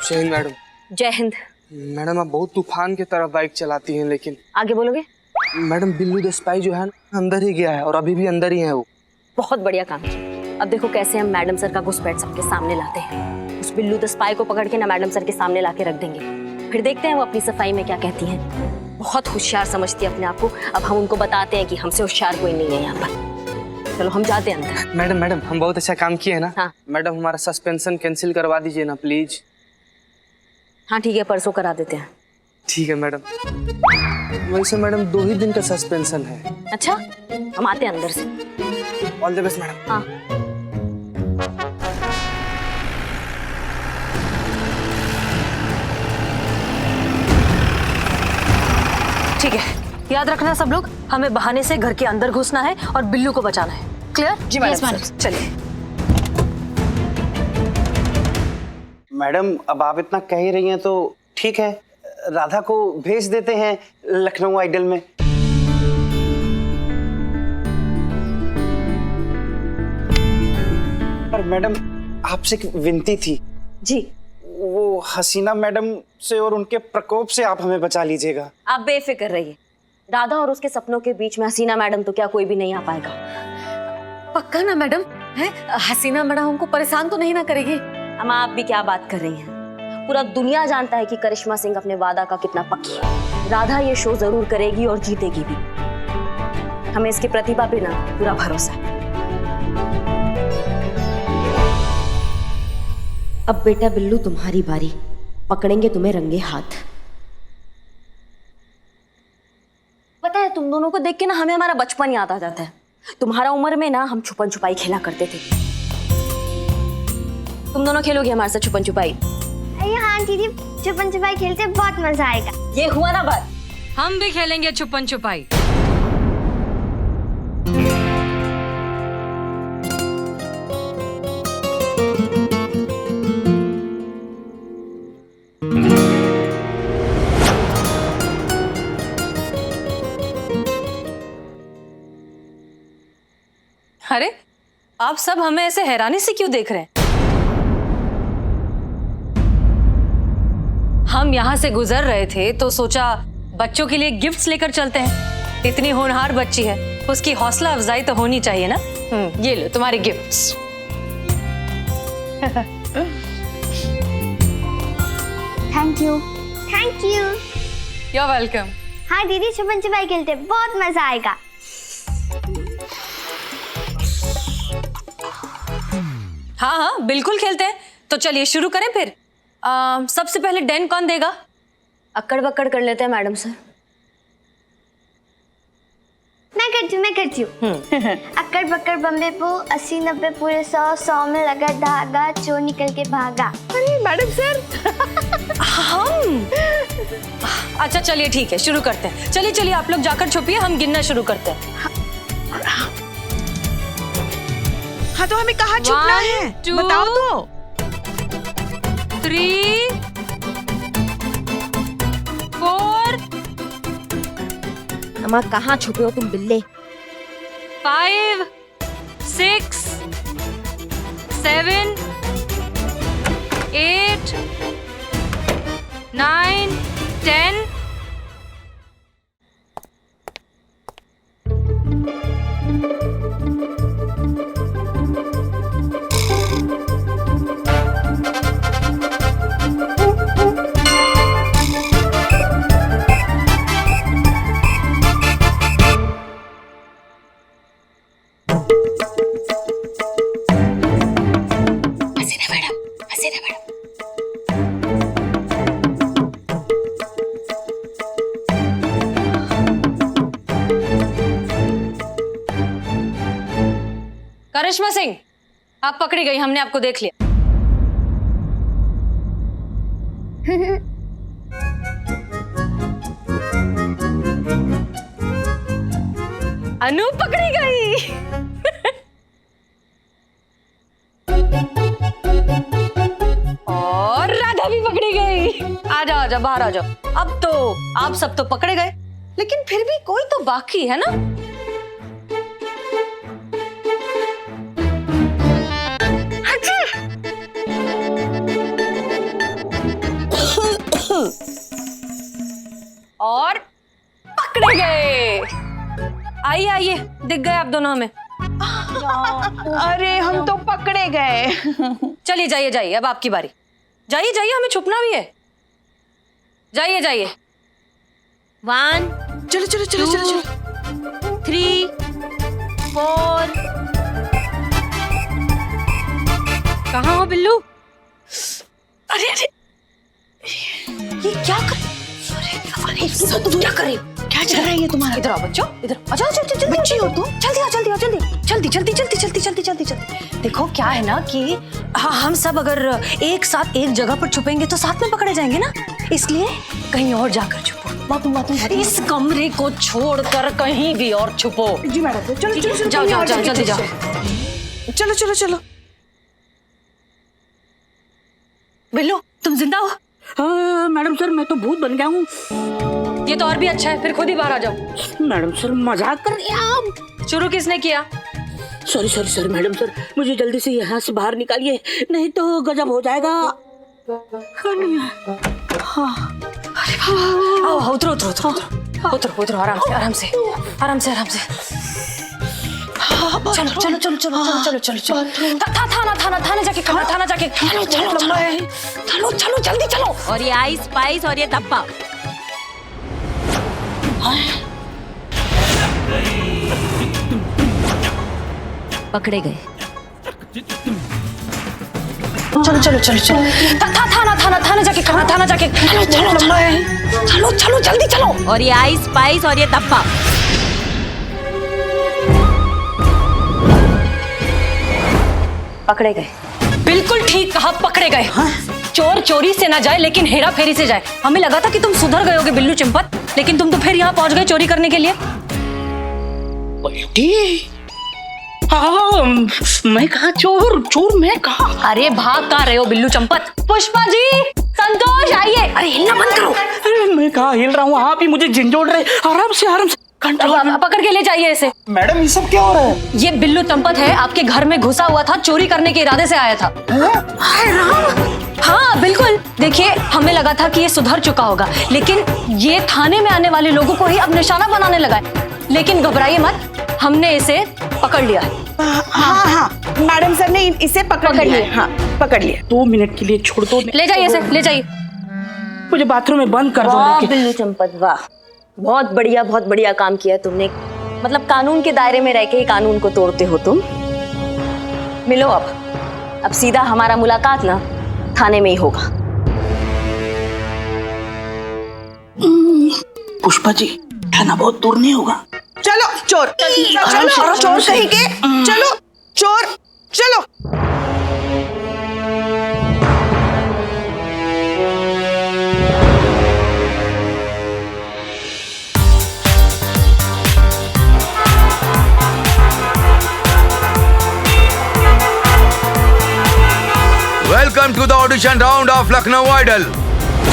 जय हिंद मैडम। जय हिंद। मैडम आप बहुत तूफान की तरह बाइक चलाती हैं, लेकिन आगे बोलोगे? मैडम बिल्लू द स्पाई जो है ना, अंदर ही गया है और अभी भी अंदर ही है वो। बहुत बढ़िया काम किया। अब देखो कैसे हम मैडम सर का घुसपैठ सबके सामने लाते हैं। उस बिल्लू द स्पाई को पकड़ के ना मैडम सर के सामने लाके रख देंगे, फिर देखते हैं वो अपनी सफाई में क्या कहती हैं। बहुत होशियार समझती है अपने आप को। अब हम उनको बताते हैं कि हमसे होशियार कोई नहीं है यहाँ पर। चलो हम जाते हैं अंदर। मैडम हम बहुत अच्छा काम किए है ना। हाँ। मैडम हमारा सस्पेंशन कैंसिल करवा दीजिए ना प्लीज। हाँ ठीक है, परसों करा देते हैं। ठीक है मैडम। वैसे मैडम 2 ही दिन का सस्पेंशन है। अच्छा, हम आते हैं अंदर से। All the best madam. हाँ। ठीक है, याद रखना सब लोग, हमें बहाने से घर के अंदर घुसना है और बिल्लू को बचाना है। क्लियर? जी मैडम। चलिए। मैडम अब आप इतना कह ही रही हैं तो ठीक है, राधा को भेज देते हैं लखनऊ आइडल में। पर मैडम आपसे एक विनती थी। जी। वो हसीना मैडम से और उनके प्रकोप से आप हमें बचा लीजिएगा। आप बेफिक्र रहिए, राधा और उसके सपनों के बीच में हसीना मैडम तो क्या कोई भी नहीं आ पाएगा। पक्का ना मैडम? है हसीना मैडम हमको परेशान तो नहीं ना करेगी? हम आप भी क्या बात कर रही हैं, पूरा दुनिया जानता है कि करिश्मा सिंह अपने वादा का कितना पक्की है। राधा ये शो जरूर करेगी और जीतेगी भी, हमें इसकी प्रतिभा पे ना पूरा भरोसा है। अब बेटा बिल्लू तुम्हारी बारी, पकड़ेंगे तुम्हें रंगे हाथ। पता है तुम दोनों को देख के ना हमें हमारा बचपन याद आ जाता है। तुम्हारा उम्र में ना हम छुपन छुपाई खेला करते थे। तुम दोनों खेलोगे हमारे साथ छुपन छुपाई? हाँ दीदी, छुपन छुपाई खेलते बहुत मजा आएगा। ये हुआ ना बात। हम भी खेलेंगे छुपन छुपाई। अरे आप सब हमें ऐसे हैरानी से क्यों देख रहे हैं? हम यहाँ से गुजर रहे थे तो सोचा बच्चों के लिए गिफ्ट्स लेकर चलते हैं। इतनी होनहार बच्ची है, उसकी हौसला अफजाई तो होनी चाहिए ना। ये लो तुम्हारे gifts. Thank you. Thank you. You're welcome। हाँ दीदी, छुपन छुपाई खेलते बहुत मजा आएगा। हाँ हाँ बिल्कुल खेलते हैं। तो चलिए शुरू करें फिर। सबसे पहले डेन कौन देगा? अक्कड़ बक्कड़ कर लेते हैं मैडम सर। मैं करती हूँ अक्कड़ बक्कड़ बम्बे पो 80 90 पूरे 100 में लगा धागा चोर निकल के भागा। अरे मैडम सर हम अच्छा चलिए ठीक है शुरू करते हैं। चलिए चलिए आप लोग जाकर छुपिए, हम गिनना शुरू करते हैं। हाँ तो हमें कहाँ छुपना है? बताओ तो। 3 4 अम्मा कहाँ छुपे हो तुम बिल्ले? 5 6 7 8 9 10 करिश्मा सिंह, आप पकड़ी गई, हमने आपको देख लिया। अनु पकड़ी गई। और राधा भी पकड़ी गई। आ जाओ आ जाओ, बाहर आ जाओ। अब तो आप सब तो पकड़े गए, लेकिन फिर भी कोई तो बाकी है ना। और पकड़े गए। आइए आइए, दिख गए आप दोनों हमें। अरे हम तो पकड़े गए। चलिए जाइए जाइए, अब आपकी बारी। जाइए जाइए, हमें छुपना भी है। जाइए जाइए। 1 चलो चलो चलो चलो चलो 3 4 कहाँ हो बिल्लू? अरे अरे ये क्या कर? अरे तुम क्या कर रही हो? क्या चल रहा है ये तुम्हारा? इधर आओ बच्चों, इधर आ जाओ। जल्दी बच्ची हो तुम? जल्दी आओ, जल्दी आओ, जल्दी जल्दी जल्दी जल्दी जल्दी जल्दी जल्दी जल्दी। देखो क्या है ना कि हम सब अगर एक साथ एक जगह पर छुपेंगे तो साथ में पकड़े जाएंगे ना, इसलिए कहीं और जाकर छुपो। इस कमरे को छोड़कर कहीं भी और छुपो। जी मैडम, चलो चलो चलो जाओ जाओ जाओ, जल्दी जाओ। चलो चलो चलो। बिल्लू तुम जिंदा हो? मैडम सर मैं तो भूत बन गया हूँ। ये तो और भी अच्छा है, फिर खुद ही बाहर आ जाओ। मैडम सर मजाक कर रही हैं आप। शुरू किसने किया? Sorry sorry sorry madam sir, मुझे जल्दी से यहाँ से बाहर निकालिए, नहीं तो गजब हो जाएगा। आओ उतरो उतरो उतरो उतरो उतरो, आराम से आराम से आराम से आराम से। चलो चलो चलो चलो चलो चलो चलो। थाना जाके थाना जाके चलो चलो चलो चलो जल्दी चलो। और ये आइस स्पाइस और ये धब्बा। पकड़े गए। चलो चलो चलो चलो। थाना जाके चलो चलो चलो चलो जल्दी चलो। और ये आइस स्पाइस और ये धब्बा। पकड़े गए। बिल्कुल ठीक कहा, पकड़े गए। चोर चोरी से ना जाए लेकिन हेरा फेरी से जाए। हमें लगा था कि तुम सुधर गए होगे बिल्लू चिंपत, लेकिन तुम तो फिर यहाँ पहुंच गए चोरी करने के लिए। हाँ, मैं कहा चोर चोर मैं कहा। अरे भाग कहाँ रहे हो बिल्लू चंपत? पुष्पा जी, संतोष आइए। अरे हिलना बंद करो। अरे मैं कहा हिल रहा हूँ, आप ही मुझे झिंझोड़ रहे। आराम से पकड़ के ले जाइए इसे। मैडम ये सब क्या हो रहा है? ये बिल्लू चंपत है, आपके घर में घुसा हुआ था, चोरी करने के इरादे से आया था। हाँ बिल्कुल, देखिए हमें लगा था कि ये सुधर चुका होगा, लेकिन ये थाने में आने वाले लोगों को ही अब निशाना बनाने लगा है। लेकिन घबराइए मत, हमने इसे पकड़ लिया है। हाँ मैडम सर ने इसे पकड़ लिया। हाँ पकड़ लिया। 2 मिनट के लिए छोड़ दो। ले जाइए इसे, ले जाइए। मुझे बाथरूम में बंद कर दो। वाह बिल्लू चंपत वाह, बहुत बढ़िया काम किया तुमने। मतलब कानून के दायरे में रह के ही कानून को तोड़ते हो तुम। मिलो अब, अब सीधा हमारा मुलाकात ना थाने में ही होगा। पुष्पा जी, थाना बहुत दूर नहीं होगा। चलो चोर, चलो चोर कहेंगे, चलो चोर, चलो। Welcome to the audition round of Lucknow idol,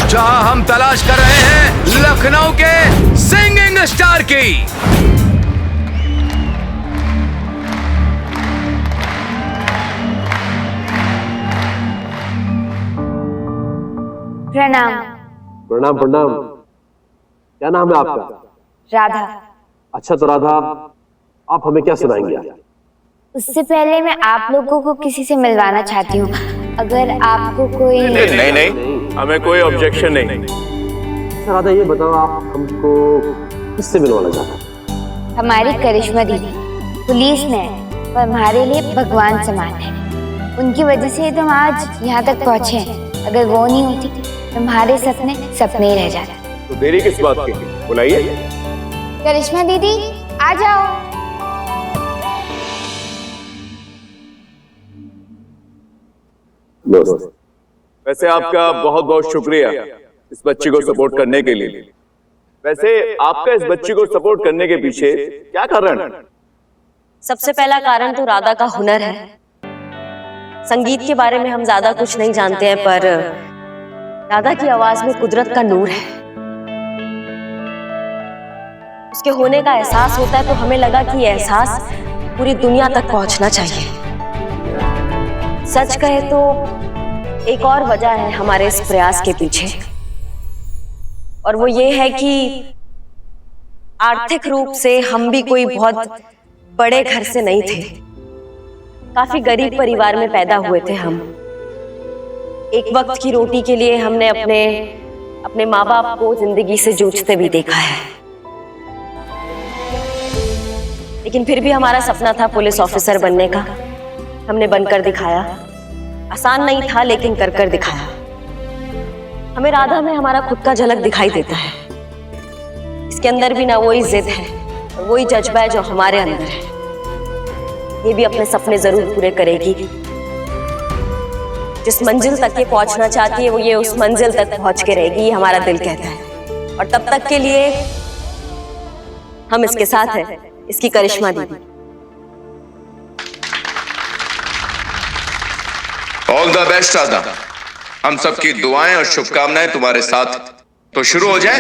जहां हम तलाश कर रहे हैं लखनऊ के सिंगिंग स्टार की। प्रणाम। प्रणाम प्रणाम। क्या नाम है आपका? राधा। अच्छा तो राधा, आप हमें क्या सुनाएंगे? उससे पहले मैं आप लोगों को किसी से मिलवाना चाहती हूँ। अगर आपको कोई नहीं, हमें कोई ऑब्जेक्शन नहीं। राधा ये बताओ, आप हमको किससे मिलवाना चाहते हैं? हमारी करिश्मा दीदी पुलिस में वो हमारे लिए भगवान समान है। उनकी वजह से तो हम आज यहाँ तक पहुँचे हैं। अगर वो नहीं होती तो हमारे सपने सपने ही रह जाते। तो देरी किस बात की? बुलाइए। करिश्मा दीदी आ जाओ। वैसे आपका बहुत बहुत शुक्रिया इस बच्ची को सपोर्ट करने के लिए। वैसे आपका इस बच्ची को सपोर्ट करने के पीछे क्या कारण है? सबसे पहला कारण तो राधा का हुनर है। संगीत के बारे में हम ज्यादा कुछ नहीं जानते हैं, पर राधा की आवाज में कुदरत का नूर है। उसके होने का एहसास होता है तो हमें लगा कि यह एहसास पूरी दुनिया तक पहुंचना चाहिए। सच कहे तो एक और वजह है हमारे इस प्रयास के पीछे, और वो ये है कि आर्थिक रूप से हम भी कोई बहुत बड़े घर से नहीं थे। काफी गरीब परिवार में पैदा हुए थे हम। एक वक्त की रोटी के लिए हमने अपने माँ बाप को जिंदगी से जूझते भी देखा है, लेकिन फिर भी हमारा सपना था पुलिस ऑफिसर बनने का। हमने बनकर दिखाया। आसान नहीं था, लेकिन कर दिखाया। हमें राधा में हमारा खुद का झलक दिखाई देता है। इसके अंदर भी ना वही जिद है और वही जज्बा है जो हमारे अंदर है। ये भी अपने सपने जरूर पूरे करेगी। जिस मंजिल तक ये पहुंचना चाहती है वो ये उस मंजिल तक पहुंच के रहेगी, ये हमारा दिल कहता है। और तब तक के लिए हम इसके साथ हैं, इसकी करिश्मा दीदी। All the best Radha. हम सबकी दुआएं और शुभकामनाएं तुम्हारे साथ। तो शुरू हो जाए।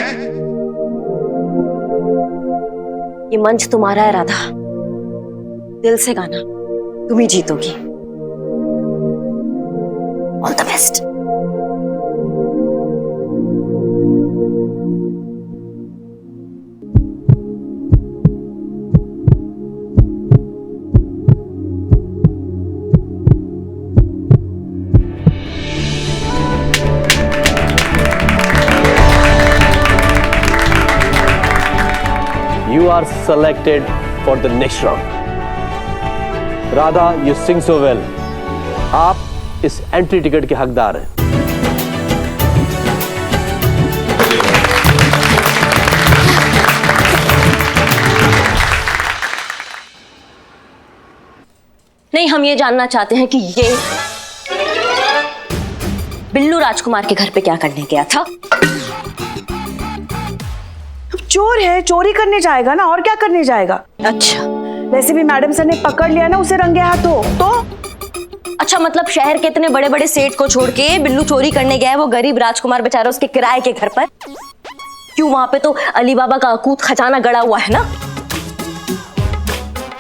ये मंच तुम्हारा है राधा, दिल से गाना, तुम ही जीतोगी। All the best. You are selected for the next round. Radha, you sing so well. आप इस एंट्री टिकट के हकदार हैं। नहीं, हम ये जानना चाहते हैं कि ये बिल्लू राजकुमार के घर पे क्या करने गया था। चोर है, चोरी करने जाएगा ना, और क्या करने जाएगा। अच्छा, वैसे भी मैडम सर ने पकड़ लिया ना उसे रंगे हाथों। तो अच्छा, मतलब शहर के इतने बड़े बड़े सेठ को छोड़ के बिल्लू चोरी करने गया है, वो गरीब राजकुमार बेचारा उसके किराए के घर पर। क्यों, वहां पे तो अली बाबा का अकूत खजाना गड़ा हुआ है ना।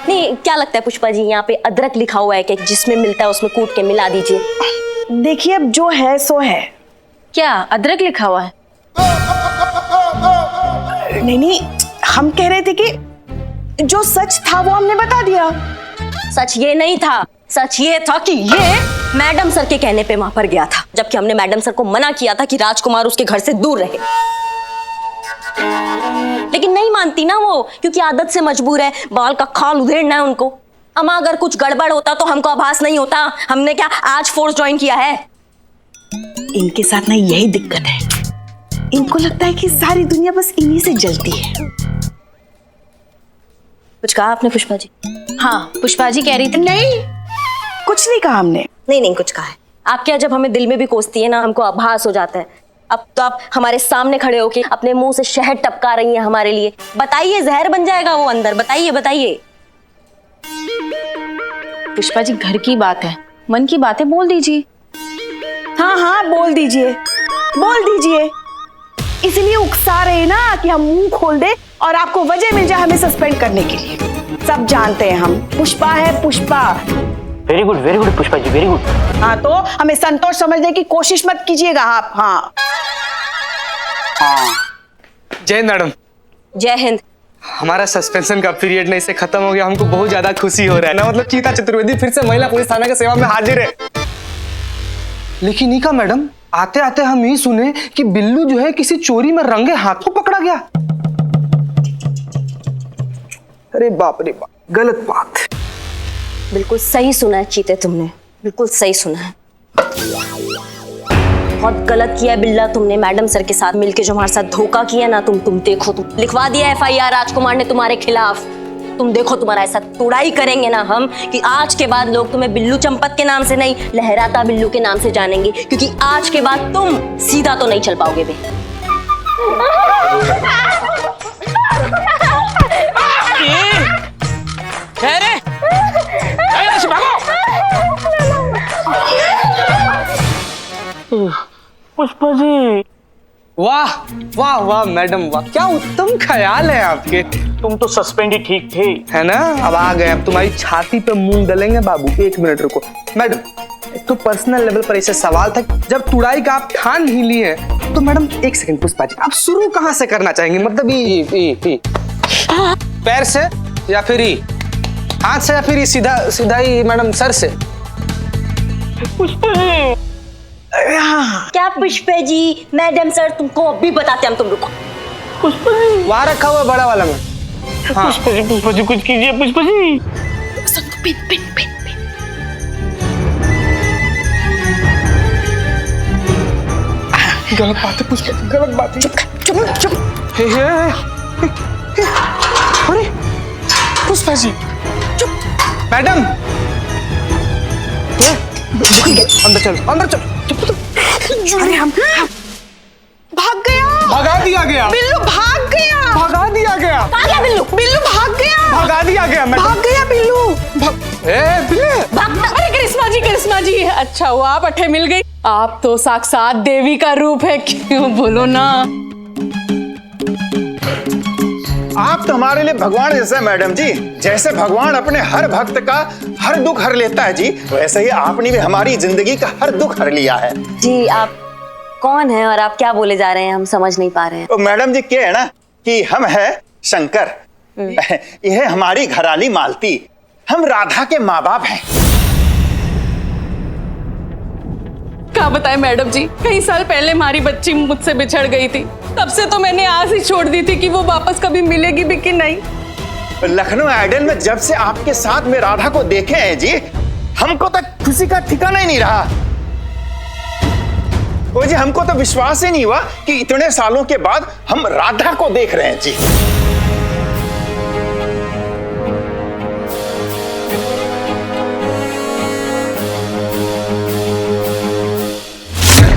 नहीं, क्या लगता है पुष्पा जी, यहाँ पे अदरक लिखा हुआ है कि जिसमें मिलता है उसमें कूट के मिला दीजिए। देखिए, अब जो है सो है। क्या अदरक लिखा हुआ है? नहीं, हम कह रहे थे कि जो सच था वो हमने बता दिया। सच ये नहीं था, सच ये था कि ये मैडम सर के कहने पे वहां पर गया था, जबकि हमने मैडम सर को मना किया था कि राजकुमार उसके घर से दूर रहे। लेकिन नहीं मानती ना वो, क्योंकि आदत से मजबूर है, बाल का खाल उधेड़ना है उनको। अम्मा अगर कुछ गड़बड़ होता तो हमको आभास नहीं होता। हमने क्या आज फोर्स ज्वाइन किया है? इनके साथ ना यही दिक्कत है, इनको लगता है कि सारी दुनिया बस इन्हीं से जलती है। कुछ कहा आपने पुष्पा जी? हाँ, पुष्पा जी कह रही थी। नहीं, कुछ नहीं कहा हमने। नहीं कुछ कहा है। आप क्या, जब हमें दिल में भी कोसती है ना, हमको आभास हो जाता है। अब तो आप हमारे सामने खड़े होके अपने मुंह से शहद टपका रही हैं हमारे लिए। बताइए, जहर बन जाएगा वो अंदर। बताइए। पुष्पा जी, घर की बात है, मन की बातें बोल दीजिए। हाँ, बोल दीजिए। इसलिए उकसा रहे ना कि हम मुंह खोल दे और आपको वजह मिल जाए हमें सस्पेंड करने के लिए। सब जानते हैं हम, पुष्पा है Pushpa. Very good Pushpa ji, very good. हाँ, तो हमें संतोष समझने की कोशिश मत कीजिएगा आप। हाँ। जय मैडम। जय हिंद। हमारा सस्पेंशन का पीरियड नहीं से खत्म हो गया, हमको बहुत ज्यादा खुशी हो रहा है ना। मतलब चीता चतुर्वेदी फिर से महिला पुलिस थाना की सेवा में हाजिर है। लेकिन नीका मैडम, आते आते हम ये सुने कि बिल्लू जो है किसी चोरी में रंगे हाथों पकड़ा गया। अरे बाप रे बाप, गलत बात। बिल्कुल सही सुना है चीते, तुमने बिल्कुल सही सुना है। बहुत गलत किया है बिल्ला तुमने मैडम सर के साथ मिलके, जो हमारे साथ धोखा किया ना। तुम देखो, तुम लिखवा दिया FIR राजकुमार ने तुम्हारे खिलाफ। तुम देखो, तुम्हारा ऐसा तुड़ाई करेंगे ना हम कि आज के बाद लोग तुम्हें बिल्लू चंपत के नाम से नहीं, लहराता बिल्लू के नाम से जानेंगे। क्योंकि आज के बाद तुम सीधा तो नहीं चल पाओगे बे। पुष्पा जी, वाह मैडम वाह, क्या उत्तम ख्याल है आपके। तुम तो सस्पेंड ही ठीक थे, है ना। अब आ गए, अब तुम्हारी छाती पे मूंग डलेंगे बाबू। 1 मिनट रुको मैडम, एक तो पर्सनल लेवल पर ऐसे सवाल था। जब तुड़ाई का आप ठान ही लिए हैं तो मैडम 1 सेकंड पुष्पा जी, आप शुरू कहाँ से करना चाहेंगे? मतलब ये पैर से या फिर हाथ से या फिर सीधा ही मैडम सर से? पुष्पा जी। क्या पुष्पा जी? मैडम सर तुमको अभी बताते हम, तुम रुको। पुष्पा जी, वहां रखा हुआ बड़ा वाला में। हाँ। पुष्पा जी कुछ कीजिए पुष्पा जी। गलत बात है पुष्पा, गलत बात है। चुप। अरे पुष्पा जी, चुप। मैडम अंदर चल। अरे हम भाग गया। भगा दिया गया। बिल्लू भाग गया। भगा दिया गया। कहाँ गया बिल्लू? बिल्लू भाग गया। भगा दिया गया मैडम। भाग गया बिल्लू। अरे करिश्मा जी, अच्छा हुआ आप अठे मिल गई। आप तो साक्षात देवी का रूप है, क्यों बोलो ना। आप तो हमारे लिए भगवान जैसे मैडम जी। जैसे भगवान अपने हर भक्त का हर दुख हर लेता है जी, वैसे ही आपने भी हमारी जिंदगी का हर दुख हर लिया है जी। आप कौन है और आप क्या बोले जा रहे हैं, हम समझ नहीं पा रहे हैं। तो मैडम जी क्या है ना कि हम है शंकर, यह हमारी घराली मालती, हम राधा के माँ बाप हैं। क्या बताएं मैडम जी, कई साल पहले हमारी बच्ची मुझसे बिछड़ गई थी। तब से तो मैंने आस ही छोड़ दी थी कि वो वापस कभी मिलेगी भी कि नहीं। लखनऊ आइडल में जब से आपके साथ में राधा को देखे हैं जी, हमको तो खुशी का ठिकाना ही नहीं रहा। वो जी हमको तो विश्वास ही नहीं हुआ कि इतने सालों के बाद हम राधा को देख रहे हैं जी।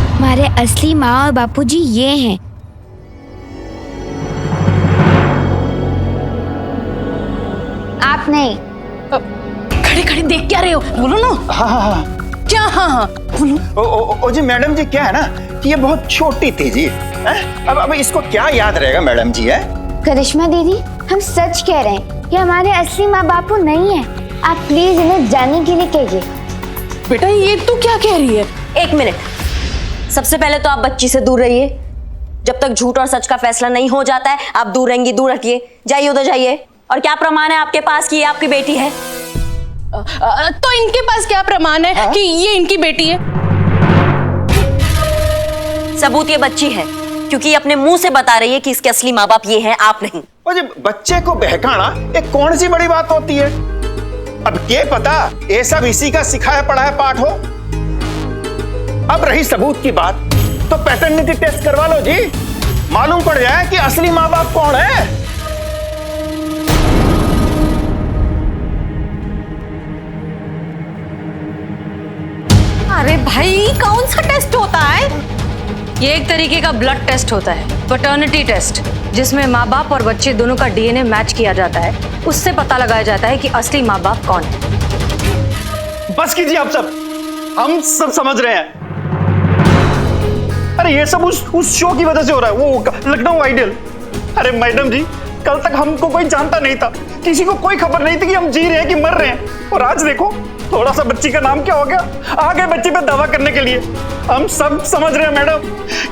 हमारे असली माँ और बापूजी ये हैं। आप नहीं। खड़े खड़े देख क्या रहे हो, बोलो ना। हाँ। क्या? हाँ बोलो। ओ जी मैडम जी, क्या है ना कि ये बहुत छोटी थी जी। अब इसको क्या याद रहेगा मैडम जी? है करिश्मा दीदी, हम सच कह रहे हैं कि हमारे असली माँ बापू नहीं है। आप प्लीज इन्हें जाने के लिए कहिए। बेटा ये तू क्या कह रही है? 1 मिनट, सबसे पहले तो आप बच्ची से दूर रहिए। जब तक झूठ और सच का फैसला नहीं हो जाता है, आप दूर रहेंगी, दूर रखिए। जाइए उधर जाइए। और क्या प्रमाण है आपके पास कि ये आपकी बेटी है? तो इनके पास क्या प्रमाण है कि ये इनकी बेटी है? सबूत ये बच्ची है, क्योंकि ये अपने मुंह से बता रही है कि इसके असली माँ बाप ये हैं, आप नहीं। और बच्चे को बहकाना एक कौन सी बड़ी बात होती है? अब क्या पता ये सब इसी का सिखाया पढ़ाया पाठ हो। अब रही सबूत की बात, तो पैटर्निटी टेस्ट करवा लो जी, मालूम पड़ जाए कि असली माँ बाप कौन है। अरे भाई कौन सा टेस्ट होता है? ये एक तरीके का ब्लड टेस्ट होता है, पैटर्निटी टेस्ट, जिसमें माँ बाप और बच्चे दोनों का डीएनए मैच किया जाता है। उससे पता लगाया जाता है कि असली माँ बाप कौन है। बस कीजिए आप सब, हम सब समझ रहे हैं। अरे ये सब उस शो की वजह से हो रहा है, वो लखनऊ आइडियल। अरे मैडम जी, कल तक हमको कोई जानता नहीं था, किसी को कोई खबर नहीं थी कि हम जी रहे हैं कि मर रहे हैं। और आज देखो थोड़ा सा बच्ची का नाम क्या हो गया, आ गए बच्ची पे दावा करने के लिए। हम सब समझ रहे हैं मैडम,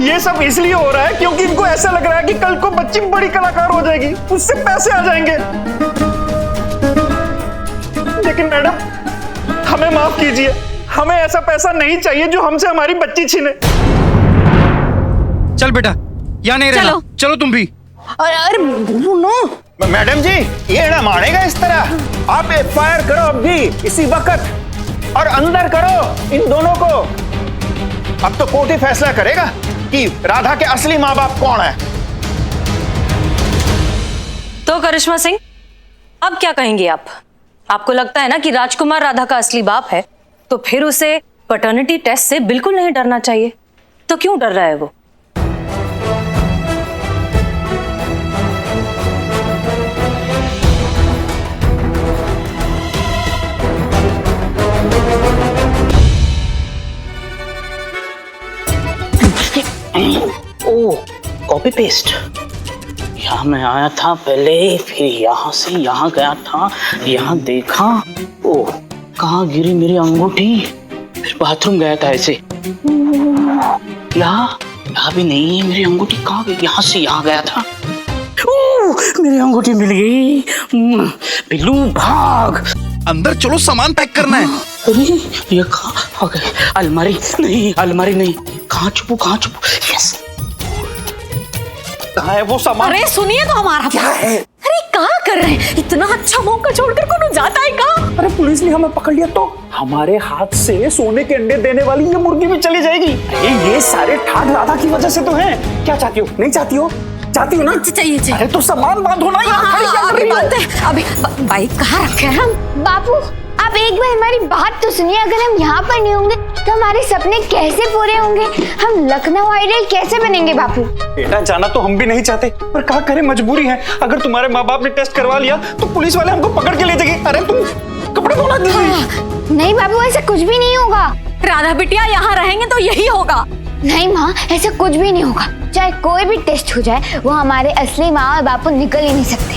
ये सब इसलिए हो रहा है क्योंकि इनको ऐसा लग रहा है कि कल को बच्ची बड़ी कलाकार हो जाएगी, उससे पैसे आ जाएंगे। लेकिन मैडम हमें माफ कीजिए, हमें ऐसा पैसा नहीं चाहिए जो हमसे हमारी बच्ची छीने। चल बेटा, यहाँ नहीं रहना, चलो तुम भी। अरे नो मैडम जी, ये ना मानेगा इस तरह। आप एफआईआर करो अभी इसी वक्त, और अंदर करो इन दोनों को। अब तो कोर्ट ही फैसला करेगा कि राधा के असली माँ बाप कौन है। तो करिश्मा सिंह, अब क्या कहेंगे आप? आपको लगता है ना कि राजकुमार राधा का असली बाप है, तो फिर उसे पैटर्निटी टेस्ट से बिल्कुल नहीं डरना चाहिए। तो क्यों डर रहा है वो? ओ कॉपी पेस्ट। यहाँ मैं आया था पहले, फिर यहाँ से यहाँ गया था, यहाँ देखा, ओ कहाँ गिरी मेरी अंगूठी, फिर बाथरूम गया था ऐसे, यहाँ भी नहीं है मेरी अंगूठी, कहाँ गई? यहाँ से यहाँ गया था, मेरी अंगूठी मिल गई। बिल्लू भाग, अंदर चलो, सामान पैक करना है। अरे ये कहाँ आ गए? अलमारी नहीं, अलमारी नहीं, कहाँ छुपू? यस, कहाँ है वो सामान? अरे सुनिए तो हमारा क्या है? अरे कहाँ कर रहे हैं? इतना अच्छा मौका छोड़कर कौन जाता है कहाँ? अरे पुलिस ने हमें पकड़ लिया तो हमारे हाथ से सोने के अंडे देने वाली ये मुर्गी भी चली जाएगी। ये सारे ठाग राधा की वजह से तो हैं। क्या चाहती हो? नहीं चाहती हो? चाहती हो ना? चाहिए। अरे तो सामान बांधो ना, यहाँ खड़ी क्या कर रही हो? अभी बाइक कहाँ रखे हैं हम? बापू आप एक बार हमारी बात तो सुनिए, अगर हम यहाँ पर नहीं होंगे तो हमारे सपने कैसे पूरे होंगे? हम लखनऊ आइडल कैसे बनेंगे बापू? बेटा जाना तो हम भी नहीं चाहते, पर क्या करें, मजबूरी है। अगर तुम्हारे माँ बाप ने टेस्ट करवा लिया तो पुलिस वाले हमको पकड़ के ले जाएंगे। अरे तुम कपड़े धोना दीजिए। नहीं बाबू, ऐसा कुछ भी नहीं होगा। राधा बिटिया यहाँ रहेंगे तो यही होगा। नहीं माँ, ऐसा कुछ भी नहीं होगा। चाहे कोई भी टेस्ट हो जाए, वो हमारे असली माँ और बापू निकल ही नहीं सकते।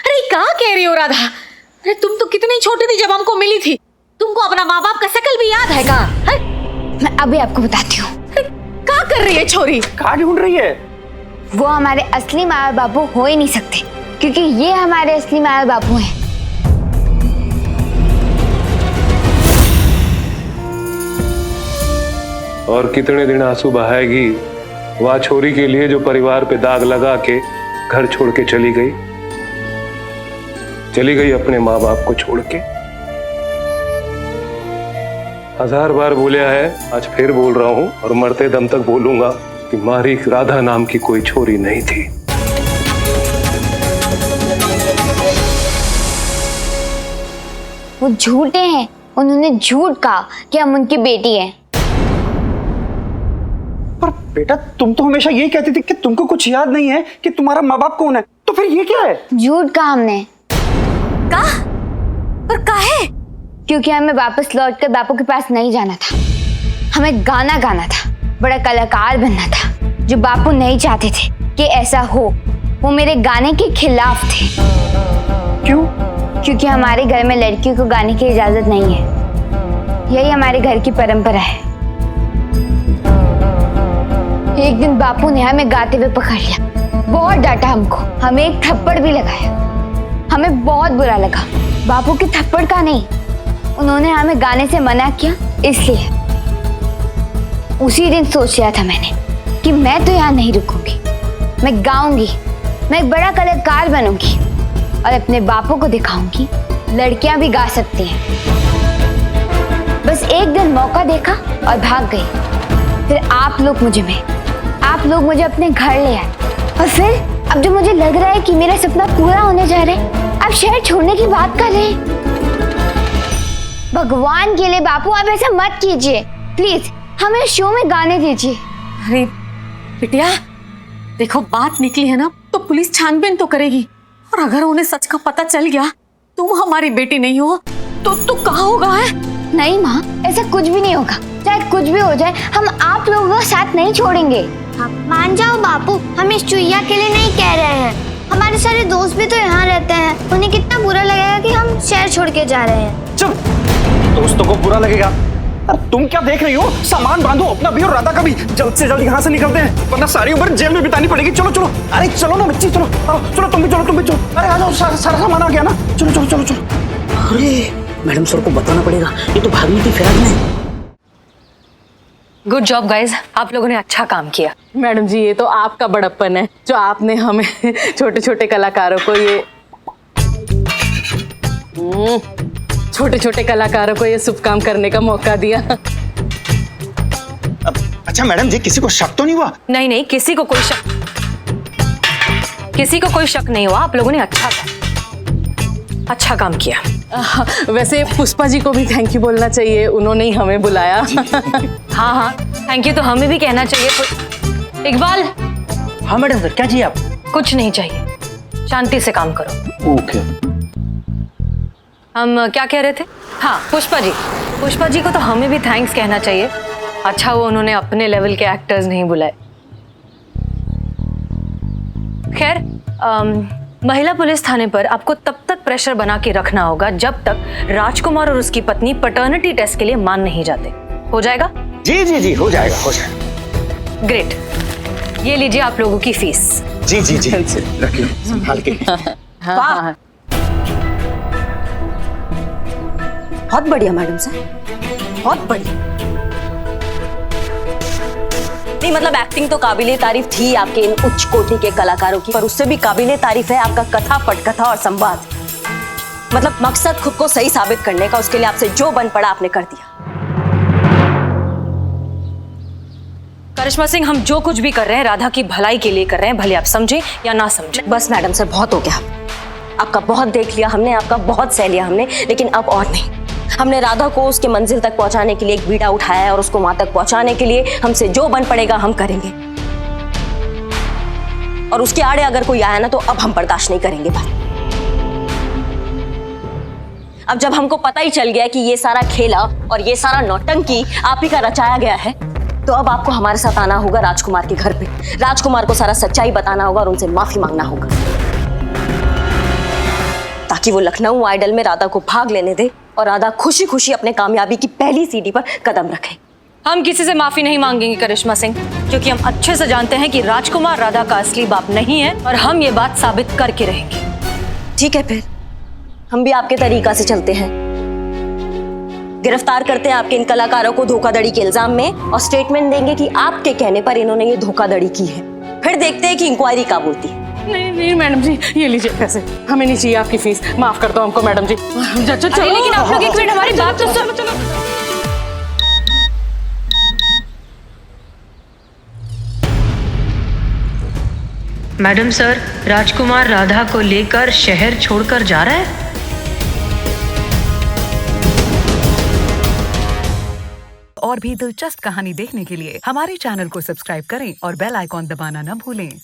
अरे क्या कह रही हो राधा? अरे तुम तो कितनी छोटी थी जब हमको मिली थी, तुमको अपना माँ बाप का शकल भी याद है का? मैं अभी आपको बताती हूँ। क्या कर रही है छोरी? कहाँ ढूंढ रही है? वो हमारे असली माँ और बापू हो ही नहीं सकते, क्योंकि ये हमारे असली माँ और बापू हैं। और कितने दिन आंसू बहाएगी वह छोरी के लिए जो परिवार पे दाग लगा के घर छोड़ के चली गई अपने माँ बाप को छोड़ के। 1000 बार बोलिया है, आज फिर बोल रहा हूं और मरते दम तक बोलूंगा कि मारी राधा नाम की कोई छोरी नहीं थी। वो झूठे हैं, उन्होंने झूठ कहा कि हम उनकी बेटी हैं। पर बेटा तुम तो हमेशा यही कहती थी कि तुमको कुछ याद नहीं है कि तुम्हारा माँ बाप कौन है, तो फिर ये क्या है? झूठ कहा हमने। पर काहे? क्योंकि हमें वापस लौटकर बापू के पास नहीं जाना था, हमें गाना गाना था, बड़ा कलाकार बनना था, जो बापू नहीं चाहते थे कि ऐसा हो। वो मेरे गाने के खिलाफ थे। क्यों? क्योंकि हमारे घर में लड़कियों को गाने की इजाजत नहीं है, यही हमारे घर की परंपरा है। एक दिन बापू ने हमें गाते हुए पकड़ लिया, बहुत डांटा हमको, हमें एक थप्पड़ भी लगाया। हमें बहुत बुरा लगा। बापू के थप्पड़ का नहीं, उन्होंने हमें गाने से मना किया, इसलिए उसी दिन सोच लिया था मैंने कि मैं तो यहाँ नहीं रुकूंगी, मैं गाऊंगी, मैं एक बड़ा कलाकार बनूंगी और अपने बापों को दिखाऊंगी लड़कियां भी गा सकती हैं। बस एक दिन मौका देखा और भाग गई। फिर आप लोग मुझे अपने घर ले आए और फिर अब जो मुझे लग रहा है कि मेरा सपना पूरा होने जा रहा है, आप शहर छोड़ने की बात कर रहे हैं। भगवान के लिए बापू आप ऐसा मत कीजिए, प्लीज हमें शो में गाने दीजिए। अरे बिटिया देखो, बात निकली है ना तो पुलिस छानबीन तो करेगी, और अगर उन्हें सच का पता चल गया तुम हमारी बेटी नहीं हो तो कहाँ होगा है? नहीं माँ, ऐसा कुछ भी नहीं होगा। चाहे कुछ भी हो जाए, हम आप लोगों का साथ नहीं छोड़ेंगे। मान जाओ बापू, हम इस चुईया के लिए नहीं कह रहे हैं। हमारे सारे दोस्त भी तो यहाँ रहते हैं, उन्हें कितना बुरा लगेगा कि हम शहर छोड़ के जा रहे हैं। चुप, दोस्तों को बुरा लगेगा? अब तुम क्या देख रही हो? सामान बांधो, अपना भी और राधा का भी। जल्द से जल्द यहाँ से निकलते हैं, वरना सारी उम्र जेल में बितानी पड़ेगी। चलो चलो, अरे चलो ना बच्ची, चलो चलो, तुम भी चलो। अरे आ जाओ, सारा सामान आ गया ना। चलो चलो चलो चलो। अरे मैडम सर को बताना पड़ेगा, ये तो भागने की फिराक में। गुड जॉब गाइज, आप लोगों ने अच्छा काम किया। मैडम जी, ये तो आपका बड़प्पन है जो आपने हमें छोटे छोटे कलाकारों को ये शुभ काम करने का मौका दिया। अच्छा मैडम जी, किसी को शक तो नहीं हुआ? नहीं, किसी को कोई शक नहीं हुआ। आप लोगों ने अच्छा काम किया। वैसे पुष्पा जी को भी थैंक यू बोलना चाहिए, उन्होंने ही हमें बुलाया। हाँ, थैंक यू तो हमें भी कहना चाहिए। इकबाल। हाँ मैडम सर, क्या चाहिए आप? कुछ नहीं चाहिए, शांति से काम करो। ओके। हम क्या कह रहे थे? हाँ, पुष्पा जी को तो हमें भी थैंक्स कहना चाहिए। अच्छा वो उन्होंने अपने लेवल के एक्टर्स नहीं बुलाए। खैर, महिला पुलिस थाने पर आपको तब तक प्रेशर बना के रखना होगा जब तक राजकुमार और उसकी पत्नी पैटर्निटी टेस्ट के लिए मान नहीं जाते। हो जाएगा? जी हो जाएगा। ग्रेट, ये लीजिए आप लोगों की फीस। जी रखिए संभाल के। वाह, बहुत बढ़िया मैडम सर, बहुत बढ़िया। नहीं मतलब एक्टिंग तो काबिले तारीफ थी आपके इन उच्च कोटि के कलाकारों की, पर उससे भी काबिले तारीफ है आपका कथा, पटकथा और संवाद। मतलब मकसद खुद को सही साबित करने का, उसके लिए आपसे जो बन पड़ा आपने कर दिया। करिश्मा सिंह, हम जो कुछ भी कर रहे हैं राधा की भलाई के लिए कर रहे हैं, भले आप समझे या ना समझे। बस मैडम सर, बहुत हो गया। आपका बहुत देख लिया हमने, आपका बहुत सह लिया हमने, लेकिन अब और नहीं। हमने राधा को उसके मंजिल तक पहुंचाने के लिए एक बीड़ा उठाया है, और उसको वहां तक पहुंचाने के लिए हमसे जो बन पड़ेगा हम करेंगे। और उसके आड़े अगर कोई आया ना तो अब हम बर्दाश्त नहीं करेंगे भाई। अब जब हमको पता ही चल गया कि ये सारा खेला और ये सारा नौटंकी आप ही का रचाया गया है, तो अब आपको हमारे साथ आना होगा राजकुमार के घर पे। राजकुमार को सारा सच्चाई बताना होगा और उनसे माफी मांगना होगा, ताकि वो लखनऊ आइडल में राधा को भाग लेने दे और राधा खुशी खुशी अपने कामयाबी की पहली सीढ़ी पर कदम रखे। हम किसी से माफी नहीं मांगेंगे करिश्मा सिंह, क्योंकि हम अच्छे से जानते हैं कि राजकुमार राधा का असली बाप नहीं है, और हम ये बात साबित करके रहेंगे। ठीक है, फिर हम भी आपके तरीका से चलते हैं, गिरफ्तार करते हैं आपके इन कलाकारों को धोखाधड़ी के इल्जाम में, और स्टेटमेंट देंगे कि आपके कहने पर इन्होंने ये धोखाधड़ी की है। फिर देखते हैं कि इंक्वायरी क्या बोलती है। नहीं मैडम जी, ये लीजिए पैसे, हमें नहीं चाहिए आपकी फीस, माफ कर दो हमको मैडम जी। चलो, लेकिन आप लोग एक मिनट हमारी बात तो सुनो। मैडम सर, राजकुमार राधा को लेकर शहर छोड़कर जा रहा है। और भी दिलचस्प कहानी देखने के लिए हमारे चैनल को सब्सक्राइब करें और बेल आइकॉन दबाना न भूलें।